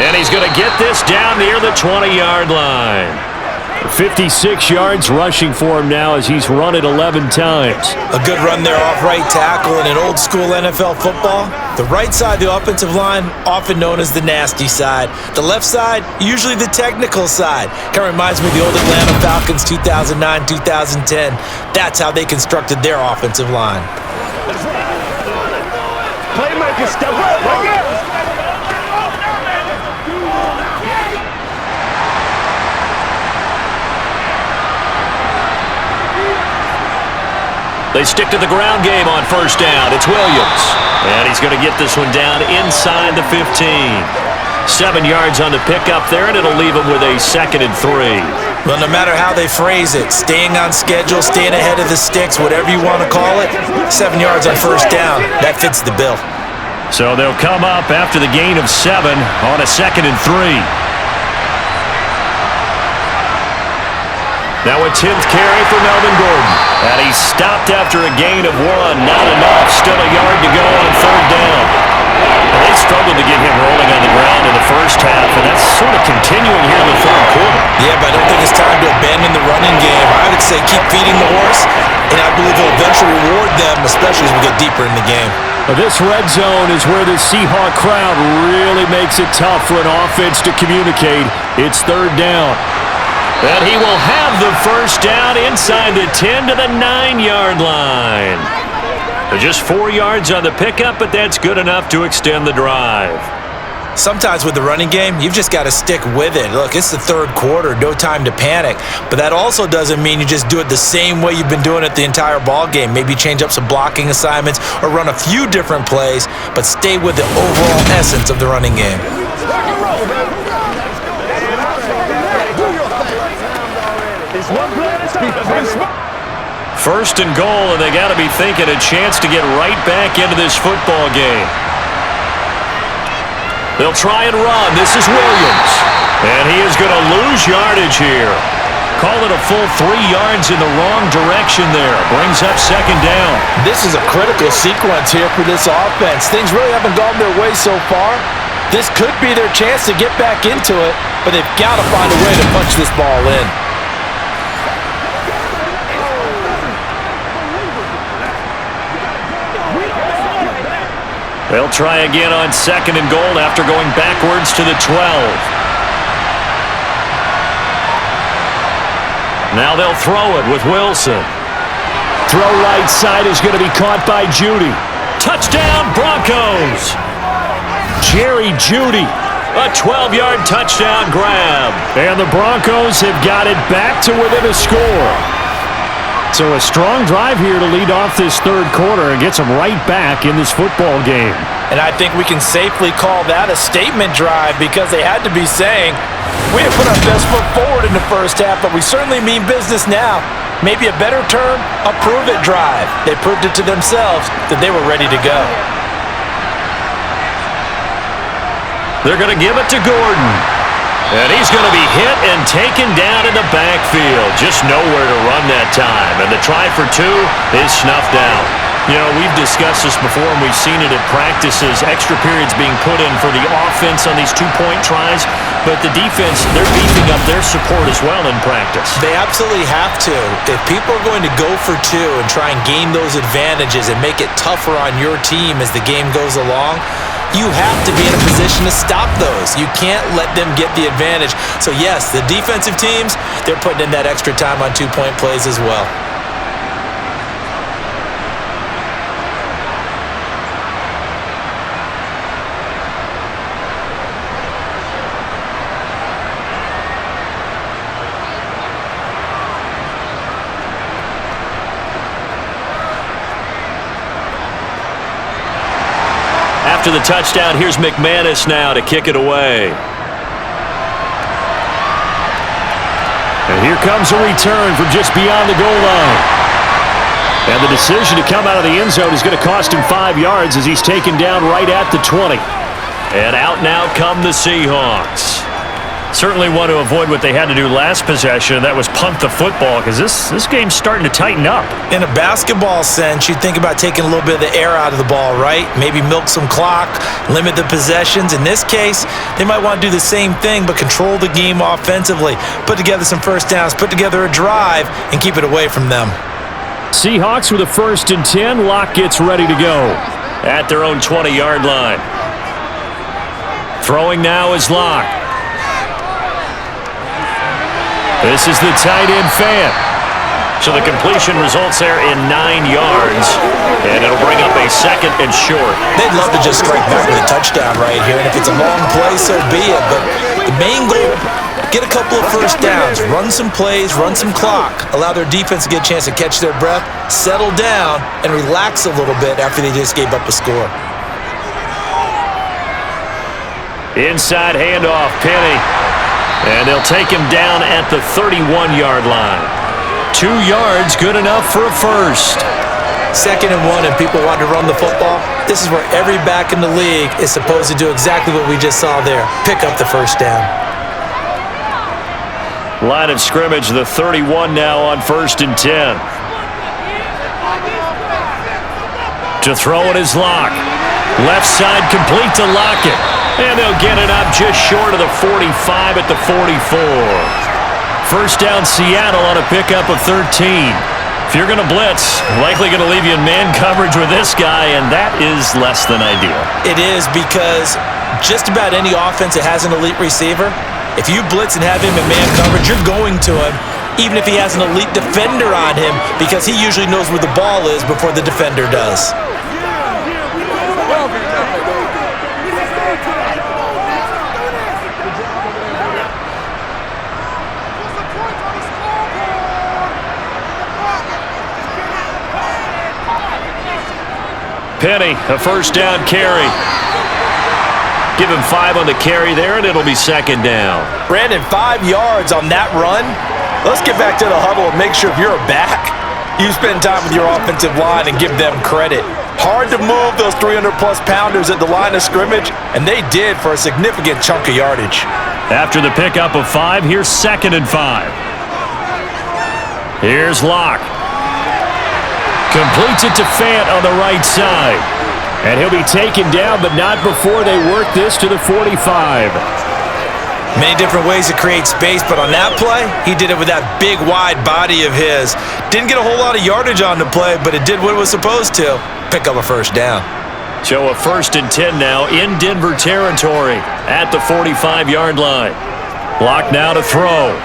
And he's going to get this down near the 20-yard line. 56 yards rushing for him now as he's run it 11 times. A good run there off right tackle in an old-school NFL football. The right side, the offensive line, often known as the nasty side. The left side, usually the technical side. Kind of reminds me of the old Atlanta Falcons 2009, 2010. That's how they constructed their offensive line. Playmaker, step up, right here. They stick to the ground game on first down. It's Williams. And he's going to get this one down inside the 15. 7 yards on the pickup there, and it'll leave him with a 2nd and 3. Well, no matter how they phrase it, staying on schedule, staying ahead of the sticks, whatever you want to call it, 7 yards on first down, that fits the bill. So they'll come up after the gain of 7 on a 2nd and 3. Now a 10th carry for Melvin Gordon. And he's stopped after a gain of 1. Not enough. Still a yard to go on third down. And they struggled to get him rolling on the ground in the first half, and that's sort of continuing here in the third quarter. Yeah, but I don't think it's time to abandon the running game. I would say keep feeding the horse, and I believe he'll eventually reward them, especially as we get deeper in the game. This red zone is where the Seahawk crowd really makes it tough for an offense to communicate. It's third down. And he will have the first down inside the 10 to the 9-yard line. Just 4 yards on the pickup, but that's good enough to extend the drive. Sometimes with the running game, you've just got to stick with it. Look, it's the third quarter, no time to panic. But that also doesn't mean you just do it the same way you've been doing it the entire ball game. Maybe change up some blocking assignments or run a few different plays, but stay with the overall essence of the running game. First and goal, and they got to be thinking a chance to get right back into this football game. They'll try and run. This is Williams. And he is going to lose yardage here. Call it a full 3 yards in the wrong direction there. Brings up second down. This is a critical sequence here for this offense. Things really haven't gone their way so far. This could be their chance to get back into it, but they've got to find a way to punch this ball in. They'll try again on second and goal after going backwards to the 12. Now they'll throw it with Wilson. Throw right side is going to be caught by Jeudy. Touchdown Broncos! Jerry Jeudy A 12-yard touchdown grab. And the Broncos have got it back to within a score. So a strong drive here to lead off this third quarter and gets them right back in this football game. And I think we can safely call that a statement drive because they had to be saying, we have put our best foot forward in the first half, but we certainly mean business now. Maybe a better term, a prove-it drive. They proved it to themselves that they were ready to go. They're going to give it to Gordon. And he's going to be hit and taken down in the backfield. Just nowhere to run that time. And the try for two is snuffed out. You know, we've discussed this before, and we've seen it at practices. Extra periods being put in for the offense on these two-point tries. But the defense, they're beefing up their support as well in practice. They absolutely have to. If people are going to go for two and try and gain those advantages and make it tougher on your team as the game goes along, you have to be in a position to stop those. You can't let them get the advantage. So, yes, the defensive teams, they're putting in that extra time on two-point plays as well. After the touchdown, here's McManus now to kick it away. And here comes a return from just beyond the goal line. And the decision to come out of the end zone is going to cost him 5 yards as he's taken down right at the 20. And out now come the Seahawks. Certainly want to avoid what they had to do last possession, and that was punt the football, because this game's starting to tighten up. In a basketball sense, you think about taking a little bit of the air out of the ball, right? Maybe milk some clock, limit the possessions. In this case, they might want to do the same thing, but control the game offensively. Put together some first downs, put together a drive, and keep it away from them. Seahawks with a 1st and 10. Locke gets ready to go at their own 20-yard line. Throwing now is Locke. This is the tight end fan. So the completion results there in 9 yards, and it'll bring up a 2nd and short. They'd love to just strike back with a touchdown right here, and if it's a long play, so be it. But the main goal, get a couple of first downs, run some plays, run some clock, allow their defense to get a chance to catch their breath, settle down, and relax a little bit after they just gave up a score. Inside handoff, Penny. And they'll take him down at the 31-yard line. 2 yards, good enough for a first. 2nd and 1, and people want to run the football. This is where every back in the league is supposed to do exactly what we just saw there. Pick up the first down. Line of scrimmage, the 31 now on 1st and 10. To throw it is Locke. Left side complete to Lockett. And they'll get it up just short of the 45 at the 44. First down Seattle on a pickup of 13. If you're going to blitz, likely going to leave you in man coverage with this guy, and that is less than ideal. It is, because just about any offense that has an elite receiver, if you blitz and have him in man coverage, you're going to him, even if he has an elite defender on him, because he usually knows where the ball is before the defender does. Penny, a first down carry. Give him 5 on the carry there, and it'll be 2nd down. Brandon, 5 yards on that run. Let's get back to the huddle and make sure if you're a back, you spend time with your offensive line and give them credit. Hard to move those 300-plus pounders at the line of scrimmage, and they did for a significant chunk of yardage. After the pickup of 5, here's 2nd and 5. Here's Locke. Completes it to Fant on the right side. And he'll be taken down, but not before they work this to the 45. Many different ways to create space, but on that play, he did it with that big, wide body of his. Didn't get a whole lot of yardage on the play, but it did what it was supposed to. Pick up a first down. So a 1st and 10 now in Denver territory at the 45-yard line. Locke now to throw.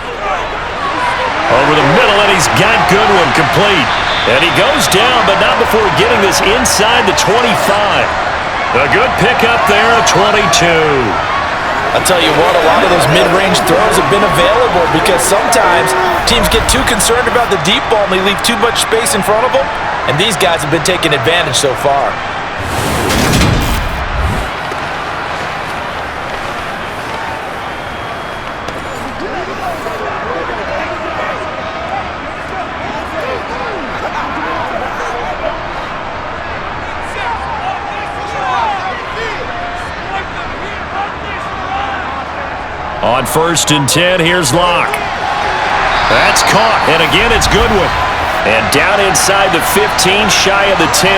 Over the middle, and he's got Goodwin complete. And he goes down, but not before getting this inside the 25. A good pickup there, 22. I'll tell you what, a lot of those mid-range throws have been available because sometimes teams get too concerned about the deep ball and they leave too much space in front of them, and these guys have been taking advantage so far. On 1st and 10, here's Locke. That's caught, and again it's Goodwin. And down inside the 15, shy of the 10.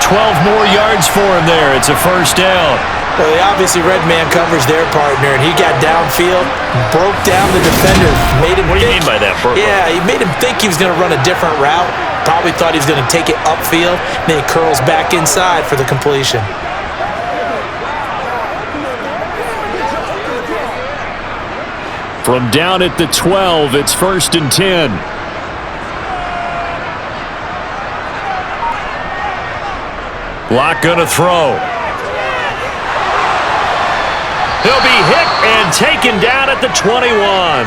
12 more yards for him there. It's a first down. Well, they obviously read man coverage their partner, and he got downfield, broke down the defender, made him What do you mean by that, Burko? Yeah, he made him think he was going to run a different route. Probably thought he was going to take it upfield, then he curls back inside for the completion. From down at the 12, it's 1st and 10. Locke gonna throw. He'll be hit and taken down at the 21.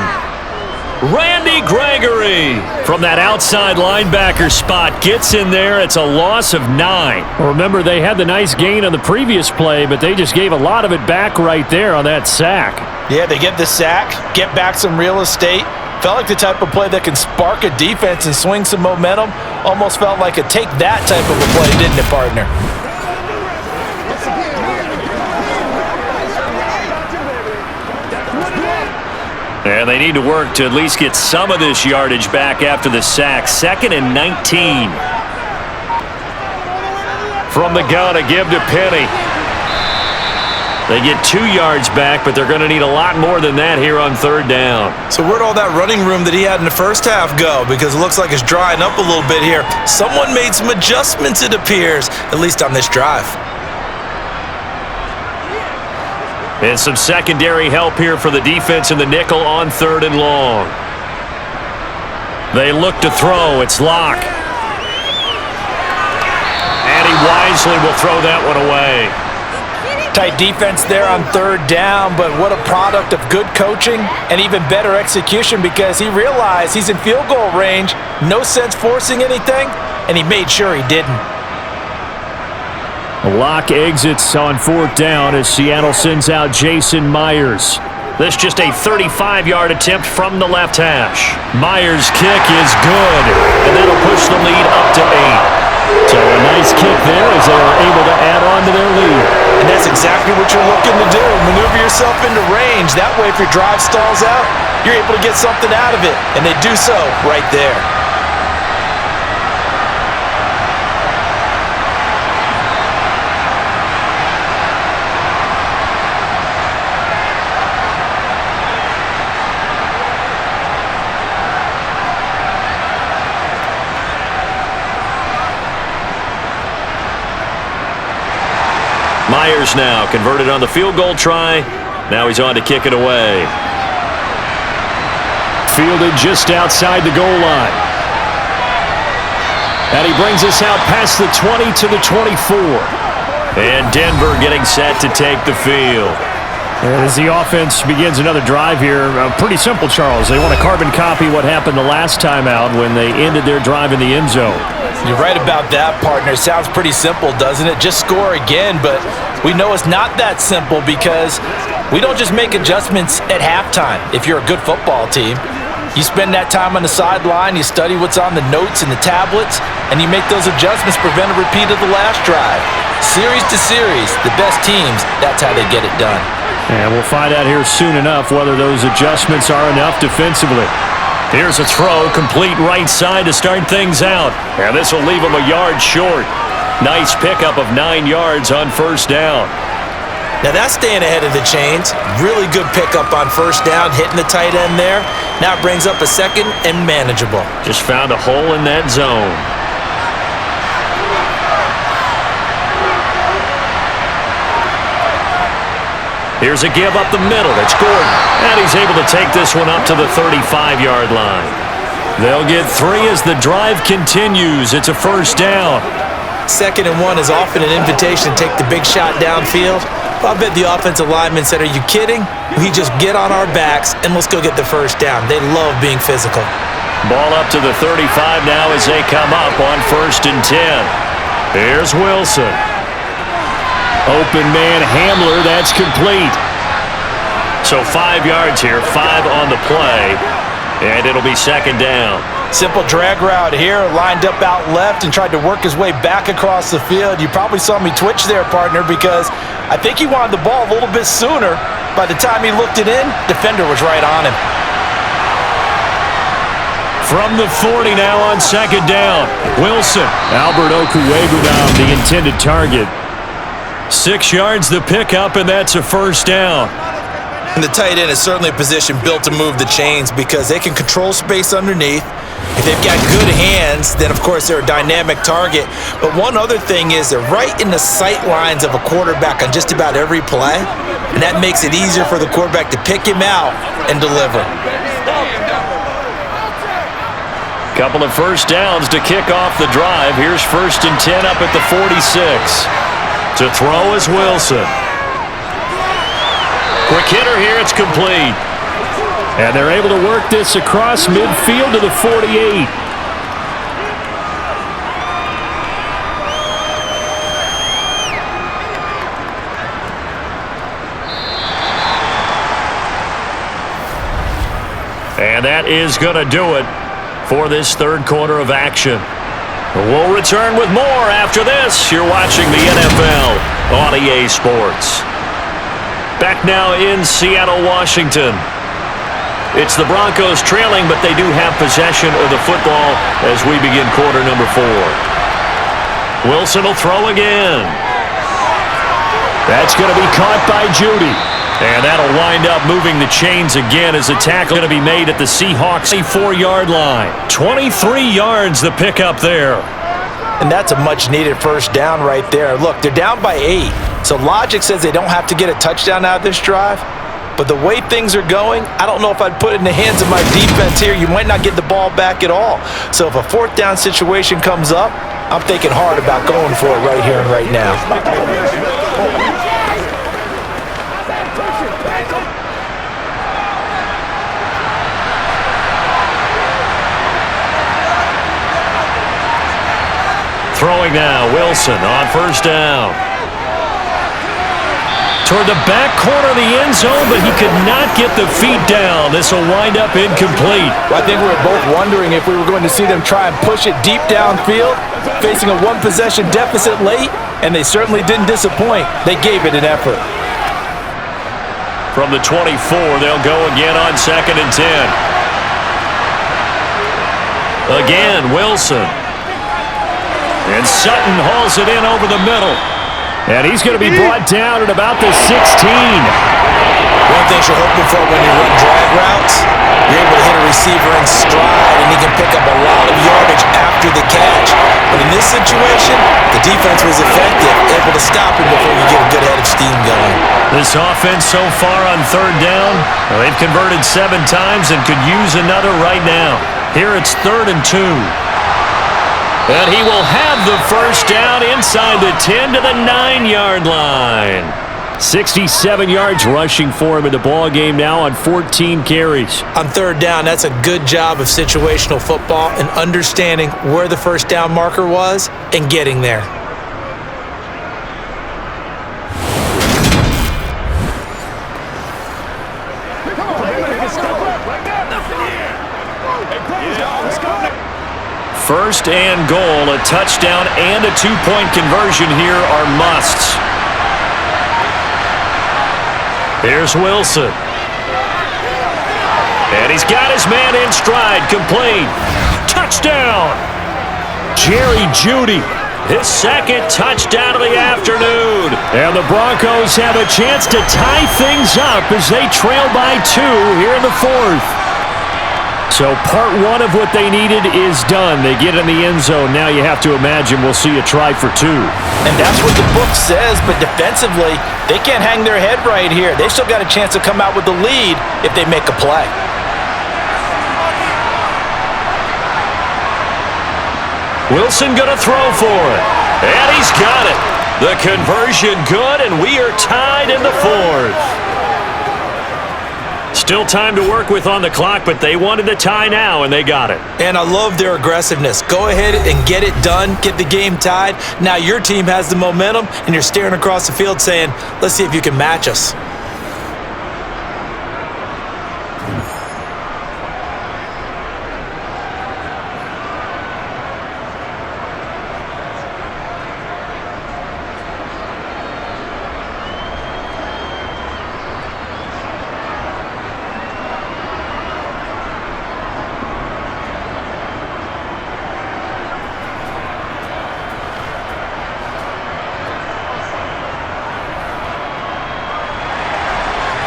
Randy Gregory from that outside linebacker spot gets in there. It's a loss of 9. Remember, they had the nice gain on the previous play, but they just gave a lot of it back right there on that sack. Yeah, they get the sack, get back some real estate. Felt like the type of play that can spark a defense and swing some momentum. Almost felt like a take that type of a play, didn't it, partner? And they need to work to at least get some of this yardage back after the sack. 2nd and 19. From the gun, a give to Penny. They get 2 yards back, but they're going to need a lot more than that here on 3rd down. So where'd all that running room that he had in the first half go? Because it looks like it's drying up a little bit here. Someone made some adjustments, it appears, at least on this drive. And some secondary help here for the defense in the nickel on 3rd and long. They look to throw. It's Locke. And he wisely will throw that one away. Tight defense there on 3rd down, but what a product of good coaching and even better execution because he realized he's in field goal range, no sense forcing anything, and he made sure he didn't. Locke exits on 4th down as Seattle sends out Jason Myers. This just a 35-yard attempt from the left hash. Myers' kick is good, and that'll push the lead up to 8. So a nice kick there as they are able to add on to their lead. And that's exactly what you're looking to do. Maneuver yourself into range. That way, if your drive stalls out, you're able to get something out of it. And they do so right there. Myers now converted on the field goal try. Now he's on to kick it away. Fielded just outside the goal line. And he brings us out past the 20 to the 24. And Denver getting set to take the field. And as the offense begins another drive here, pretty simple, Charles. They want to carbon copy what happened the last time out when they ended their drive in the end zone. You're right about that, partner. Sounds pretty simple, doesn't it? Just score again, but we know it's not that simple because we don't just make adjustments at halftime if you're a good football team. You spend that time on the sideline, you study what's on the notes and the tablets, and you make those adjustments, prevent a repeat of the last drive. Series to series, the best teams, that's how they get it done. And we'll find out here soon enough whether those adjustments are enough defensively. Here's a throw, complete right side to start things out. And this will leave him a yard short. Nice pickup of 9 yards on 1st down. Now that's staying ahead of the chains. Really good pickup on 1st down, hitting the tight end there. Now it brings up a 2nd and manageable. Just found a hole in that zone. Here's a give up the middle. It's Gordon. And he's able to take this one up to the 35-yard line. They'll get 3 as the drive continues. It's a 1st down. 2nd and 1 is often an invitation to take the big shot downfield. I bet the offensive lineman said, "Are you kidding? We just get on our backs and let's go get the first down." They love being physical. Ball up to the 35 now as they come up on 1st and 10. Here's Wilson. Open man Hamler, that's complete. So 5 yards here, 5 on the play, and it'll be 2nd down. Simple drag route here, lined up out left and tried to work his way back across the field. You probably saw me twitch there, partner, because I think he wanted the ball a little bit sooner. By the time he looked it in, defender was right on him. From the 40 now on 2nd down. Wilson. Albert Okuegbunam, the intended target. 6 yards the pickup, and that's a 1st down. And the tight end is certainly a position built to move the chains because they can control space underneath. If they've got good hands, then of course they're a dynamic target. But one other thing is they're right in the sight lines of a quarterback on just about every play. And that makes it easier for the quarterback to pick him out and deliver. Couple of 1st downs to kick off the drive. Here's 1st and 10 up at the 46. To throw is Wilson. Quick hitter here, it's complete. And they're able to work this across midfield to the 48. And that is going to do it for this 3rd quarter of action. We'll return with more after this. You're watching the NFL on EA Sports. Back now in Seattle, Washington. It's the Broncos trailing, but they do have possession of the football as we begin quarter number 4. Wilson will throw again. That's going to be caught by Judy. And that'll wind up moving the chains again as a tackle going to be made at the Seahawks 4-yard line. 23 yards the pickup there. And that's a much-needed 1st down right there. Look, they're down by 8. So logic says they don't have to get a touchdown out of this drive. But the way things are going, I don't know if I'd put it in the hands of my defense here. You might not get the ball back at all. So if a 4th down situation comes up, I'm thinking hard about going for it right here and right now. Throwing now, Wilson on 1st down. Toward the back corner of the end zone, but he could not get the feet down. This will wind up incomplete. Well, I think we were both wondering if we were going to see them try and push it deep downfield, facing a 1-possession deficit late, and they certainly didn't disappoint. They gave it an effort. From the 24, they'll go again on 2nd and 10. Again, Wilson. And Sutton hauls it in over the middle. And he's going to be brought down at about the 16. One thing you're hoping for when you run drag routes, you're able to hit a receiver in stride, and he can pick up a lot of yardage after the catch. But in this situation, the defense was effective, able to stop him before you get a good head of steam going. This offense so far on 3rd down, they've converted 7 times and could use another right now. Here it's 3rd and 2. And he will have the 1st down inside the 10 to the 9-yard line. 67 yards rushing for him in the ball game now on 14 carries. On 3rd down, that's a good job of situational football and understanding where the 1st down marker was and getting there. First and goal, a touchdown and a 2-point conversion here are musts. Here's Wilson. And he's got his man in stride, complete. Touchdown! Jerry Jeudy, his 2nd touchdown of the afternoon. And the Broncos have a chance to tie things up as they trail by 2 here in the 4th. So part 1 of what they needed is done. They get in the end zone. Now you have to imagine we'll see a try for 2. And that's what the book says, but defensively, they can't hang their head right here. They still got a chance to come out with the lead if they make a play. Wilson gonna throw for it. And he's got it. The conversion good, and we are tied in the fourth. Still time to work with on the clock, but they wanted the tie now, and they got it. And I love their aggressiveness. Go ahead and get it done. Get the game tied. Now your team has the momentum, and you're staring across the field saying, let's see if you can match us.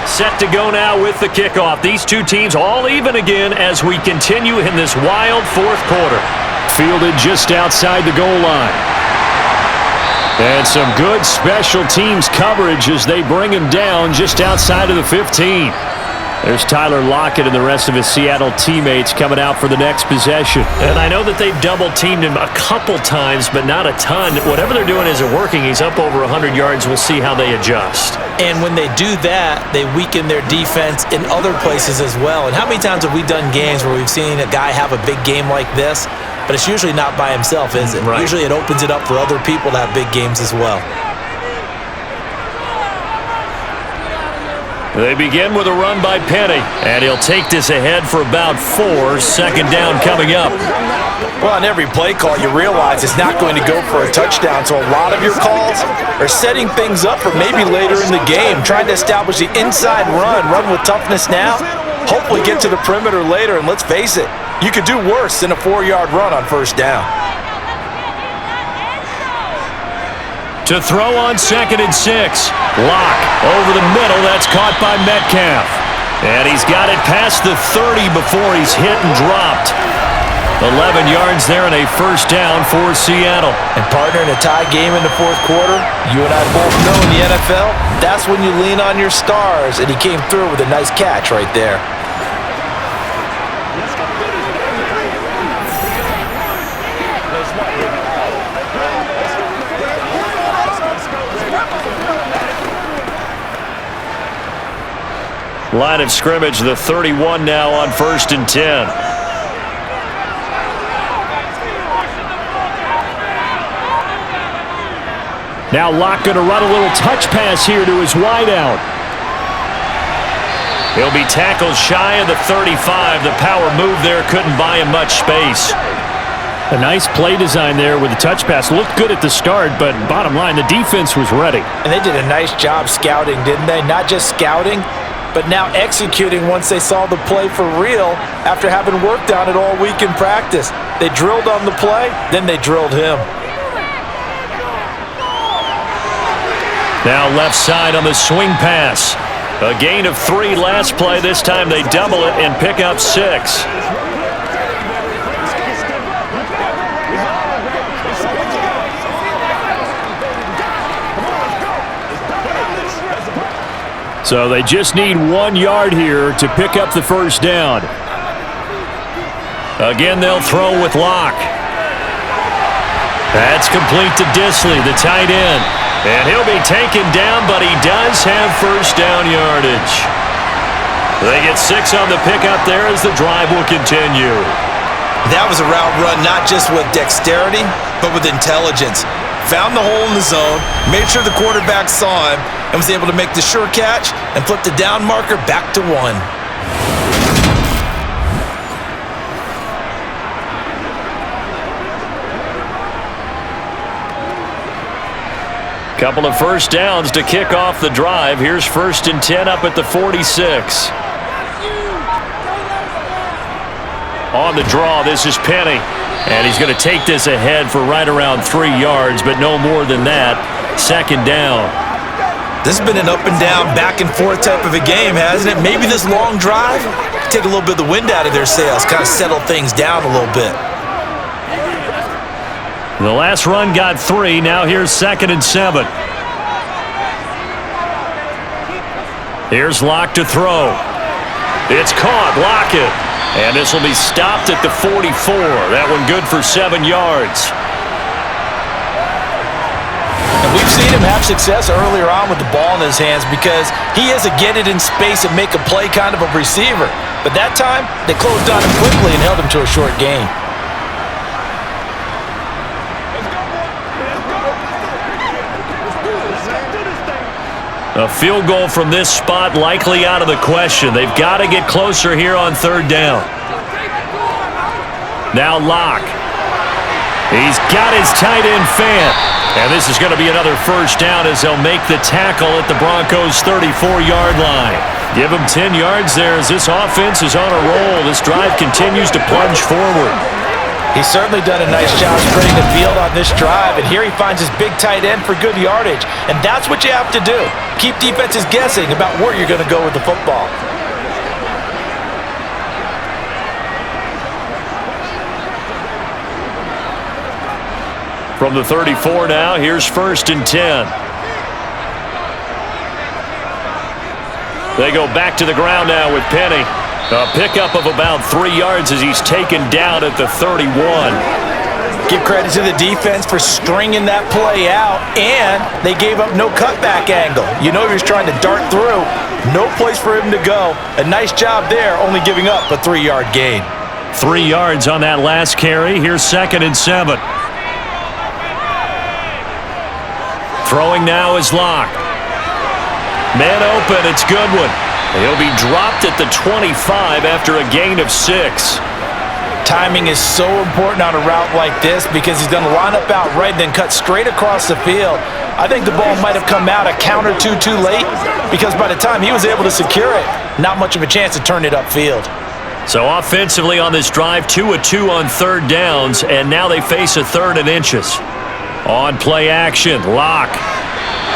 Set to go now with the kickoff. These two teams all even again as we continue in this wild fourth quarter. Fielded just outside the goal line. And some good special teams coverage as they bring him down just outside of the 15. There's Tyler Lockett and the rest of his Seattle teammates coming out for the next possession. And I know that they've double-teamed him a couple times, but not a ton. Whatever they're doing isn't working. He's up over 100 yards. We'll see how they adjust. And when they do that, they weaken their defense in other places as well. And how many times have we done games where we've seen a guy have a big game like this, but it's usually not by himself, is it? Right. Usually it opens it up for other people to have big games as well. They begin with a run by Penny, and he'll take this ahead for about 4. Second down coming up. Well, on every play call, you realize it's not going to go for a touchdown, so a lot of your calls are setting things up for maybe later in the game, trying to establish the inside run with toughness now, hopefully get to the perimeter later, and let's face it, you could do worse than a 4-yard run on first down. To throw on 2nd and 6. Lock over the middle. That's caught by Metcalf. And he's got it past the 30 before he's hit and dropped. 11 yards there and a first down for Seattle. And partner, in a tie game in the fourth quarter, you and I both know in the NFL, that's when you lean on your stars. And he came through with a nice catch right there. Line of scrimmage, the 31 now on 1st and 10. Now Locke going to run a little touch pass here to his wideout. He'll be tackled shy of the 35. The power move there couldn't buy him much space. A nice play design there with the touch pass. Looked good at the start, but bottom line, the defense was ready. And they did a nice job scouting, didn't they? Not just scouting, but now executing once they saw the play for real after having worked on it all week in practice. They drilled on the play, then they drilled him. Now left side on the swing pass. A gain of 3 last play. This time they double it and pick up 6. So they just need 1 yard here to pick up the first down. Again, they'll throw with Locke. That's complete to Disley, the tight end. And he'll be taken down, but he does have first down yardage. They get 6 on the pickup there as the drive will continue. That was a route run not just with dexterity, but with intelligence. Found the hole in the zone, made sure the quarterback saw him, and was able to make the sure catch and flip the down marker back to 1. Couple of first downs to kick off the drive. Here's 1st and 10 up at the 46. On the draw, this is Penny. And he's going to take this ahead for right around 3 yards, but no more than that. 2nd down. This has been an up and down, back and forth type of a game, hasn't it? Maybe this long drive, take a little bit of the wind out of their sails, kind of settle things down a little bit. The last run got 3. Now here's 2nd and 7. Here's Locke to throw. It's caught. Lockett. And this will be stopped at the 44. That one good for 7 yards. And we've seen him have success earlier on with the ball in his hands because he is a get it in space and make a play kind of a receiver. But that time, they closed on him quickly and held him to a short gain. A field goal from this spot likely out of the question. They've got to get closer here on third down. Now Locke. He's got his tight end Fant. And this is going to be another first down as they'll make the tackle at the Broncos' 34-yard line. Give them 10 yards there as this offense is on a roll. This drive continues to plunge forward. He's certainly done a nice job spreading the field on this drive, and here he finds his big tight end for good yardage. And that's what you have to do. Keep defenses guessing about where you're going to go with the football. From the 34 now, here's 1st and 10. They go back to the ground now with Penny. A pickup of about 3 yards as he's taken down at the 31. Give credit to the defense for stringing that play out, and they gave up no cutback angle. You know he was trying to dart through. No place for him to go. A nice job there, only giving up a 3-yard gain. 3 yards on that last carry. Here's 2nd and 7. Throwing now is Locke. Man open, it's Goodwin. He'll be dropped at the 25 after a gain of 6. Timing is so important on a route like this because he's going to line up out right and then cut straight across the field. I think the ball might have come out a count or two too late because by the time he was able to secure it, not much of a chance to turn it upfield. So offensively on this drive, 2 of 2 on third downs, and now they face a 3rd and inches. On play action, Locke.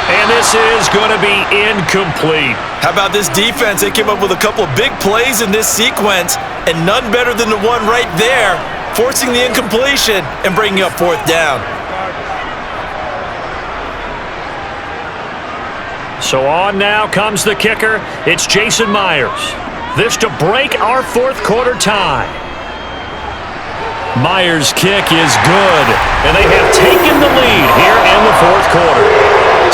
And this is going to be incomplete. How about this defense? They came up with a couple of big plays in this sequence, and none better than the one right there, forcing the incompletion and bringing up 4th down. So on now comes the kicker. It's Jason Myers. This to break our 4th quarter tie. Myers' kick is good, and they have taken the lead here in the 4th quarter.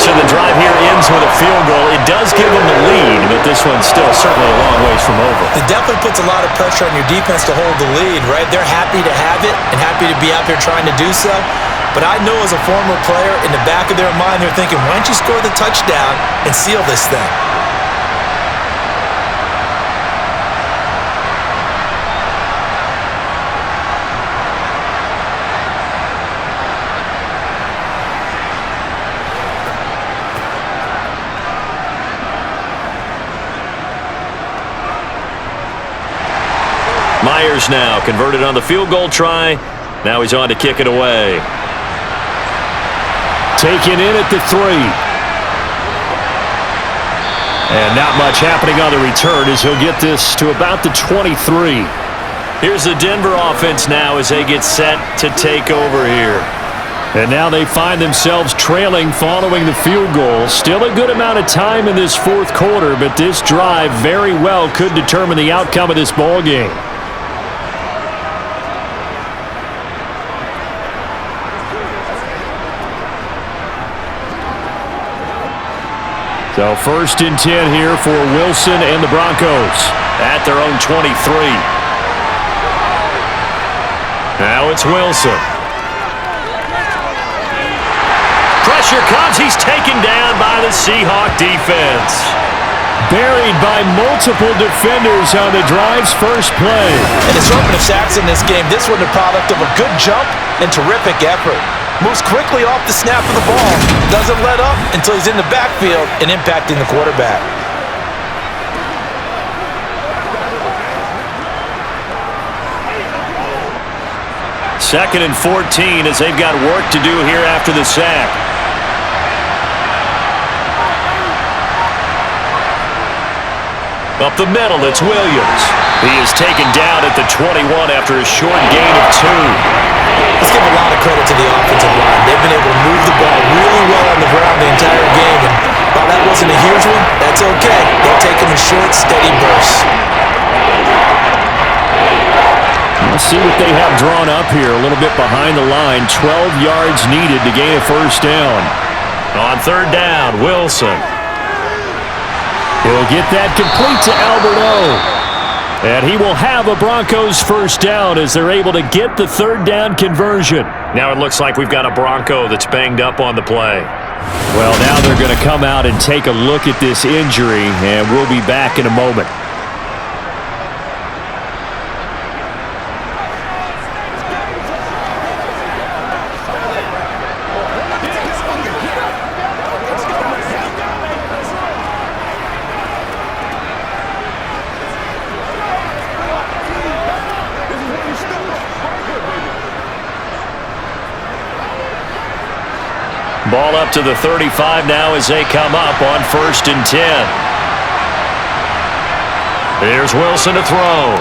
So the drive here ends with a field goal. It does give them the lead, but this one's still certainly a long ways from over. It definitely puts a lot of pressure on your defense to hold the lead, right? They're happy to have it and happy to be out there trying to do so. But I know as a former player, in the back of their mind, they're thinking, why don't you score the touchdown and seal this thing? Myers now converted on the field goal try. Now he's on to kick it away. Taken in at the 3. And not much happening on the return as he'll get this to about the 23. Here's the Denver offense now as they get set to take over here. And now they find themselves trailing following the field goal. Still a good amount of time in this 4th quarter, but this drive very well could determine the outcome of this ball game. So 1st and 10 here for Wilson and the Broncos at their own 23. Now it's Wilson. Pressure comes. He's taken down by the Seahawk defense. Buried by multiple defenders on the drive's first play. And assortment of sacks in this game. This one the product of a good jump and terrific effort. Moves quickly off the snap of the ball. Doesn't let up until he's in the backfield and impacting the quarterback. Second and 14 as they've got work to do here after the sack. Up the middle, it's Williams. He is taken down at the 21 after a short gain of 2. Let's give a lot of credit to the offensive line. They've been able to move the ball really well on the ground the entire game. And while that wasn't a huge one, that's okay. They'll take them in short, steady bursts. Let's see what they have drawn up here. A little bit behind the line. 12 yards needed to gain a first down. On third down, Wilson. He'll get that complete to Alberto. And he will have a Broncos first down as they're able to get the third down conversion. Now it looks like we've got a Bronco that's banged up on the play. Well, now they're going to come out and take a look at this injury, and we'll be back in a moment. Ball up to the 35 now as they come up on 1st and 10. Here's Wilson to throw.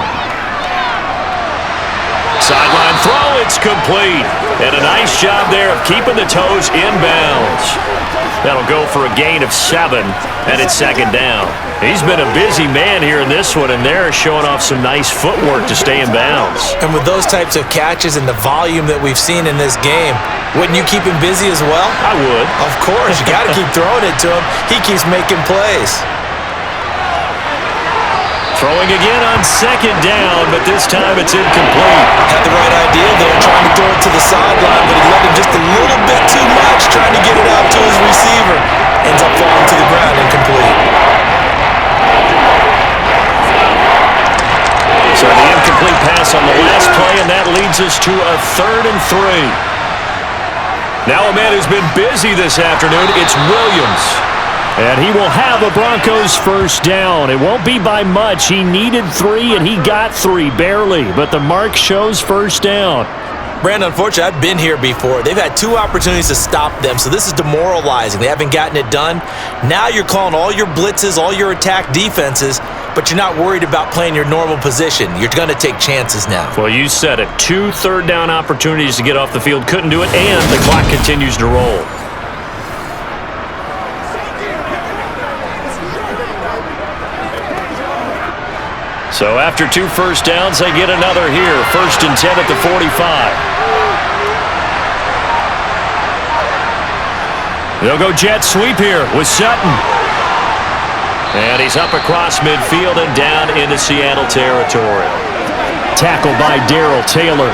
Sideline throw, it's complete. And a nice job there of keeping the toes inbounds. That'll go for a gain of 7, and it's 2nd down. He's been a busy man here in this one, and they're showing off some nice footwork to stay in bounds. And with those types of catches and the volume that we've seen in this game, wouldn't you keep him busy as well? I would. Of course. You got to keep throwing it to him. He keeps making plays. Throwing again on 2nd down, but this time it's incomplete. Had the right idea there, trying to throw it to the sideline, but he let him just a little bit too much, trying to get it out to his receiver. Ends up falling to the ground, incomplete. So the incomplete pass on the last play, and that leads us to a 3rd and 3. Now a man who's been busy this afternoon, it's Williams. And he will have a Broncos first down. It won't be by much. He needed 3, and he got 3, barely. But the mark shows first down. Brandon, unfortunately, I've been here before. They've had 2 opportunities to stop them, so this is demoralizing. They haven't gotten it done. Now you're calling all your blitzes, all your attack defenses, but you're not worried about playing your normal position. You're going to take chances now. Well, you said it. 2 third-down opportunities to get off the field. Couldn't do it, and the clock continues to roll. So after 2 first downs, they get another here. 1st and 10 at the 45. They'll go jet sweep here with Sutton. And he's up across midfield and down into Seattle territory. Tackled by Darrell Taylor.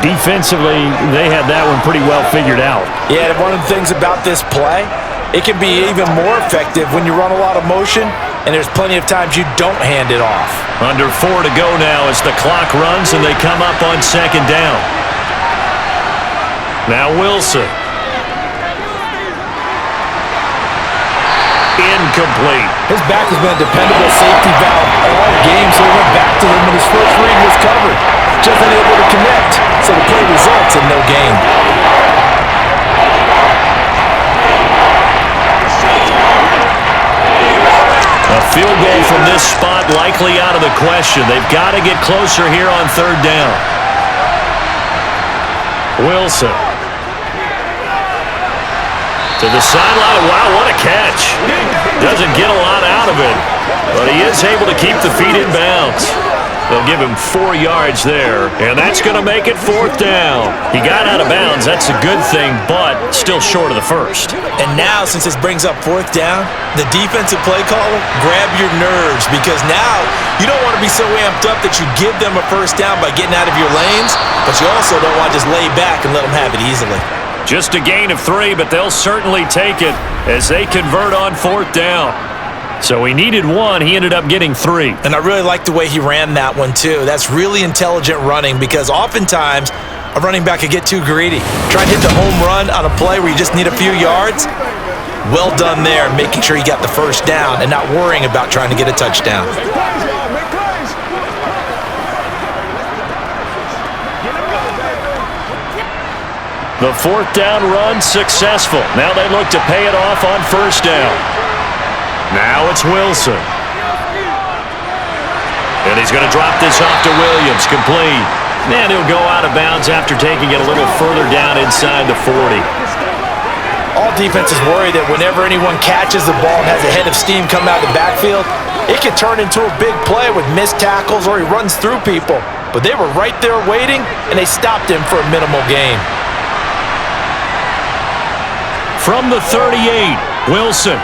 Defensively, they had that one pretty well figured out. Yeah, one of the things about this play, it can be even more effective when you run a lot of motion, and there's plenty of times you don't hand it off. Under 4 to go now as the clock runs, and they come up on 2nd down. Now Wilson. Incomplete. His back has been a dependable safety valve all game, so he went back to him when his first read was covered. Just unable to connect, so the play results in no gain. A field goal from this spot likely out of the question. They've got to get closer here on 3rd down. Wilson. To the sideline. Wow, what a catch. Doesn't get a lot out of it, but he is able to keep the feet in bounds. They'll give him 4 yards there, and that's going to make it 4th down. He got out of bounds. That's a good thing, but still short of the first. And now, since this brings up 4th down, the defensive play caller, grab your nerves, because now you don't want to be so amped up that you give them a first down by getting out of your lanes, but you also don't want to just lay back and let them have it easily. Just a gain of 3, but they'll certainly take it as they convert on 4th down. So he needed 1. He ended up getting 3. And I really like the way he ran that one, too. That's really intelligent running, because oftentimes a running back could get too greedy. Try and hit the home run on a play where you just need a few yards. Well done there, making sure he got the first down and not worrying about trying to get a touchdown. The 4th down run successful. Now they look to pay it off on 1st down. Now it's Wilson. And he's going to drop this off to Williams, complete. And he'll go out of bounds after taking it a little further down inside the 40. All defenses worry that whenever anyone catches the ball and has a head of steam come out of the backfield, it can turn into a big play with missed tackles or he runs through people. But they were right there waiting, and they stopped him for a minimal gain. From the 38, Wilson.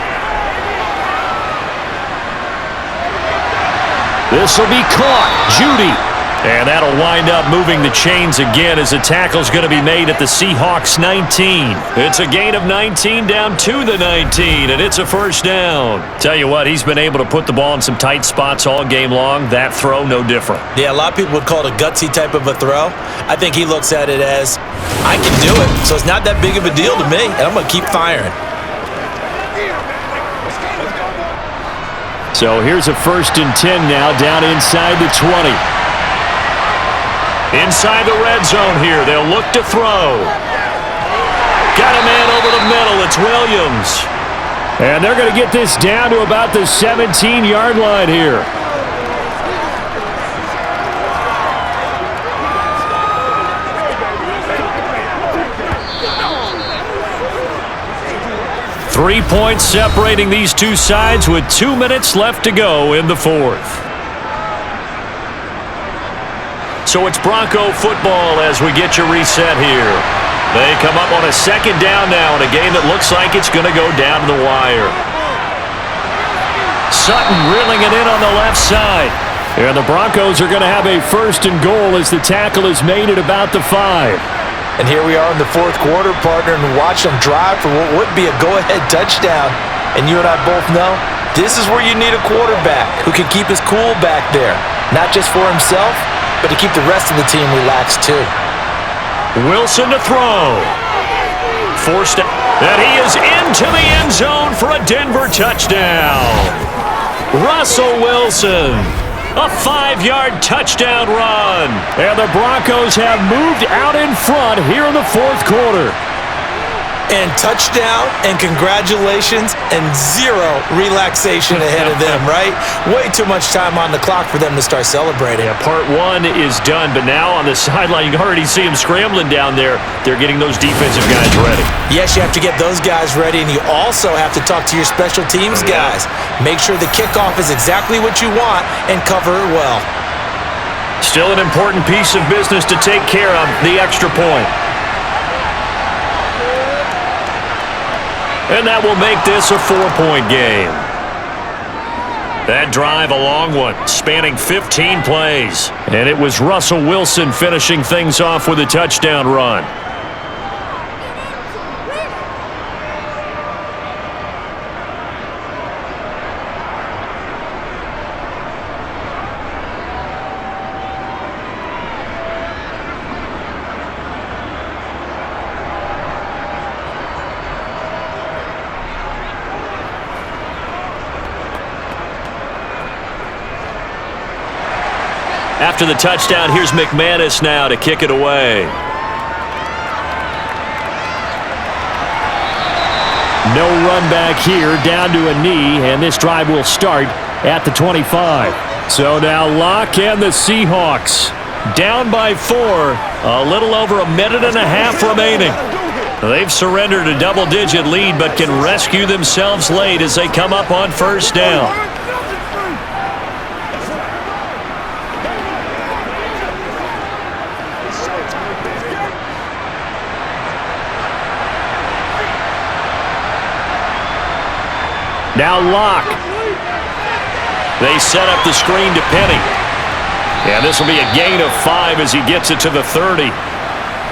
This will be caught. Judy. And that'll wind up moving the chains again as the tackle's going to be made at the Seahawks 19. It's a gain of 19 down to the 19, and it's a first down. Tell you what, he's been able to put the ball in some tight spots all game long. That throw, no different. Yeah, a lot of people would call it a gutsy type of a throw. I think he looks at it as, I can do it, so it's not that big of a deal to me, and I'm going to keep firing. So here's a 1st and 10 now, down inside the 20. Inside the red zone here, they'll look to throw. Got a man over the middle, it's Williams. And they're going to get this down to about the 17-yard line here. Three points separating these two sides with 2 minutes left to go in the fourth. So it's Bronco football as we get your reset here. They come up on a 2nd down now in a game that looks like it's going to go down to the wire. Sutton reeling it in on the left side. And the Broncos are going to have a 1st and goal as the tackle is made at about the 5. And here we are in the 4th quarter, partner, and watch them drive for what would be a go-ahead touchdown. And you and I both know this is where you need a quarterback who can keep his cool back there. Not just for himself, but to keep the rest of the team relaxed too. Wilson to throw. Forced out. And he is into the end zone for a Denver touchdown. Russell Wilson. A 5-yard touchdown run. And the Broncos have moved out in front here in the 4th quarter. And touchdown and congratulations and zero relaxation ahead of them, right? Way too much time on the clock for them to start celebrating. Yeah, part 1 is done, but now on the sideline, you can already see them scrambling down there. They're getting those defensive guys ready. Yes, you have to get those guys ready, and you also have to talk to your special teams guys. Make sure the kickoff is exactly what you want and cover it well. Still an important piece of business to take care of, the extra point. And that will make this a 4-point game. That drive, a long one, spanning 15 plays. And it was Russell Wilson finishing things off with a touchdown run. After the touchdown, here's McManus now to kick it away. No run back here, down to a knee, and this drive will start at the 25. So now Locke and the Seahawks down by 4, a little over a minute and a half remaining. They've surrendered a double-digit lead but can rescue themselves late as they come up on 1st down. Now Locke. They set up the screen to Penny. And this will be a gain of 5 as he gets it to the 30.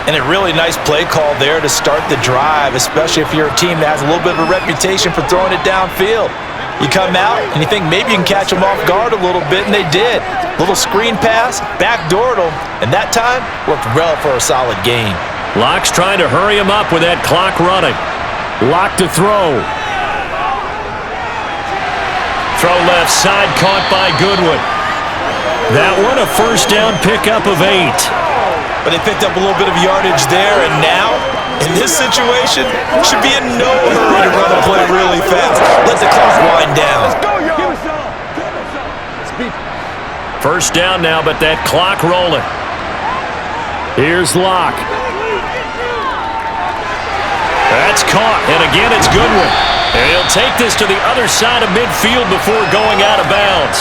And a really nice play call there to start the drive, especially if you're a team that has a little bit of a reputation for throwing it downfield. You come out and you think maybe you can catch them off guard a little bit, and they did. Little screen pass, backdoored them, and that time worked well for a solid gain. Locke's trying to hurry him up with that clock running. Locke to throw. Throw left side, caught by Goodwin. That one a 1st down pickup of 8. But they picked up a little bit of yardage there, and now, in this situation, should be in no hurry to run the play really fast. Let the clock wind down. 1st down now, but that clock rolling. Here's Locke. That's caught, and again it's Goodwin. And he'll take this to the other side of midfield before going out of bounds.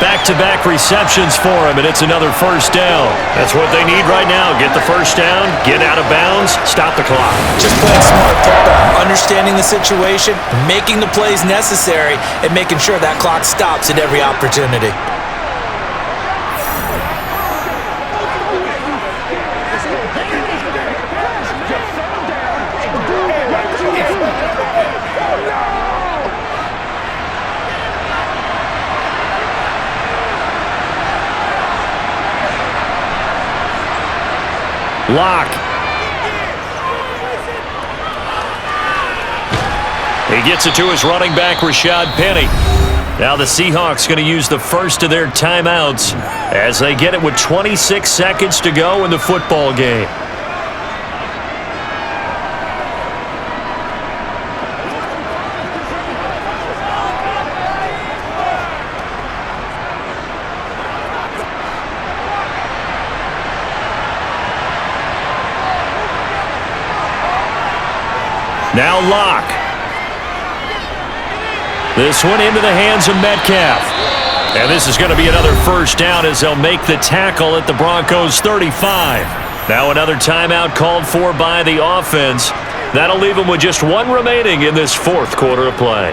Back-to-back receptions for him, and it's another 1st down. That's what they need right now. Get the 1st down, get out of bounds, stop the clock. Just playing smart football. Understand understanding the situation, making the plays necessary, and making sure that clock stops at every opportunity. Lock. He gets it to his running back, Rashad Penny. Now the Seahawks going to use the first of their timeouts as they get it with 26 seconds to go in the football game. Now Lock. This one into the hands of Metcalf. And this is going to be another first down as they'll make the tackle at the Broncos 35. Now another timeout called for by the offense. That'll leave them with just one remaining in this fourth quarter of play.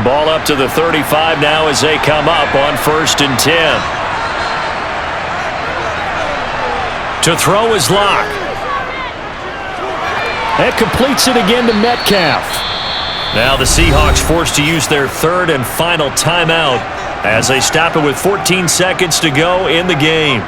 Ball up to the 35 now as they come up on 1st and 10. To throw is Lock. That completes it again to Metcalf. Now the Seahawks forced to use their third and final timeout as they stop it with 14 seconds to go in the game.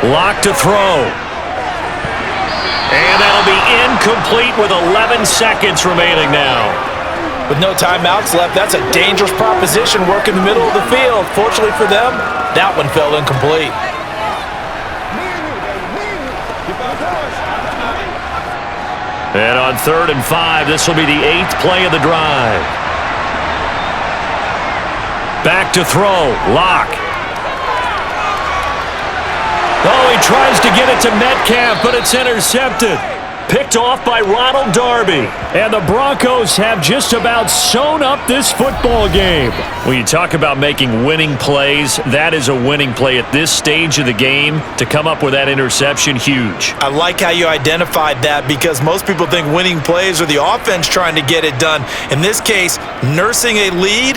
Lock to throw. And that'll be incomplete with 11 seconds remaining now. With no timeouts left, that's a dangerous proposition working the middle of the field. Fortunately for them, that one fell incomplete. And on 3rd and 5, this will be the 8th play of the drive. Back to throw. Lock. Oh, he tries to get it to Metcalf, but it's intercepted. Picked off by Ronald Darby. And the Broncos have just about sewn up this football game. When you talk about making winning plays, that is a winning play at this stage of the game. To come up with that interception, huge. I like how you identified that because most people think winning plays are the offense trying to get it done. In this case, nursing a lead,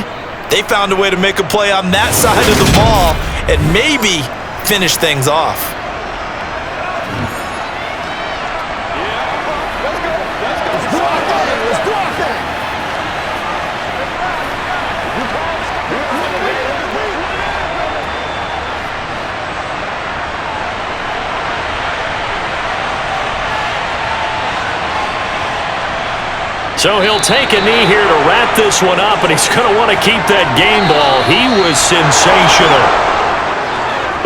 they found a way to make a play on that side of the ball and maybe finish things off. So he'll take a knee here to wrap this one up, and he's going to want to keep that game ball. He was sensational.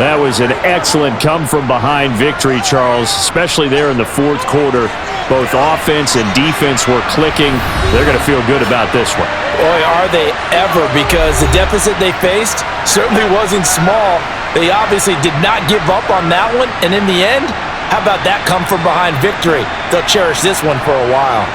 That was an excellent come-from-behind victory, Charles, especially there in the fourth quarter. Both offense and defense were clicking. They're going to feel good about this one. Boy, are they ever, because the deficit they faced certainly wasn't small. They obviously did not give up on that one, and in the end, how about that come-from-behind victory? They'll cherish this one for a while.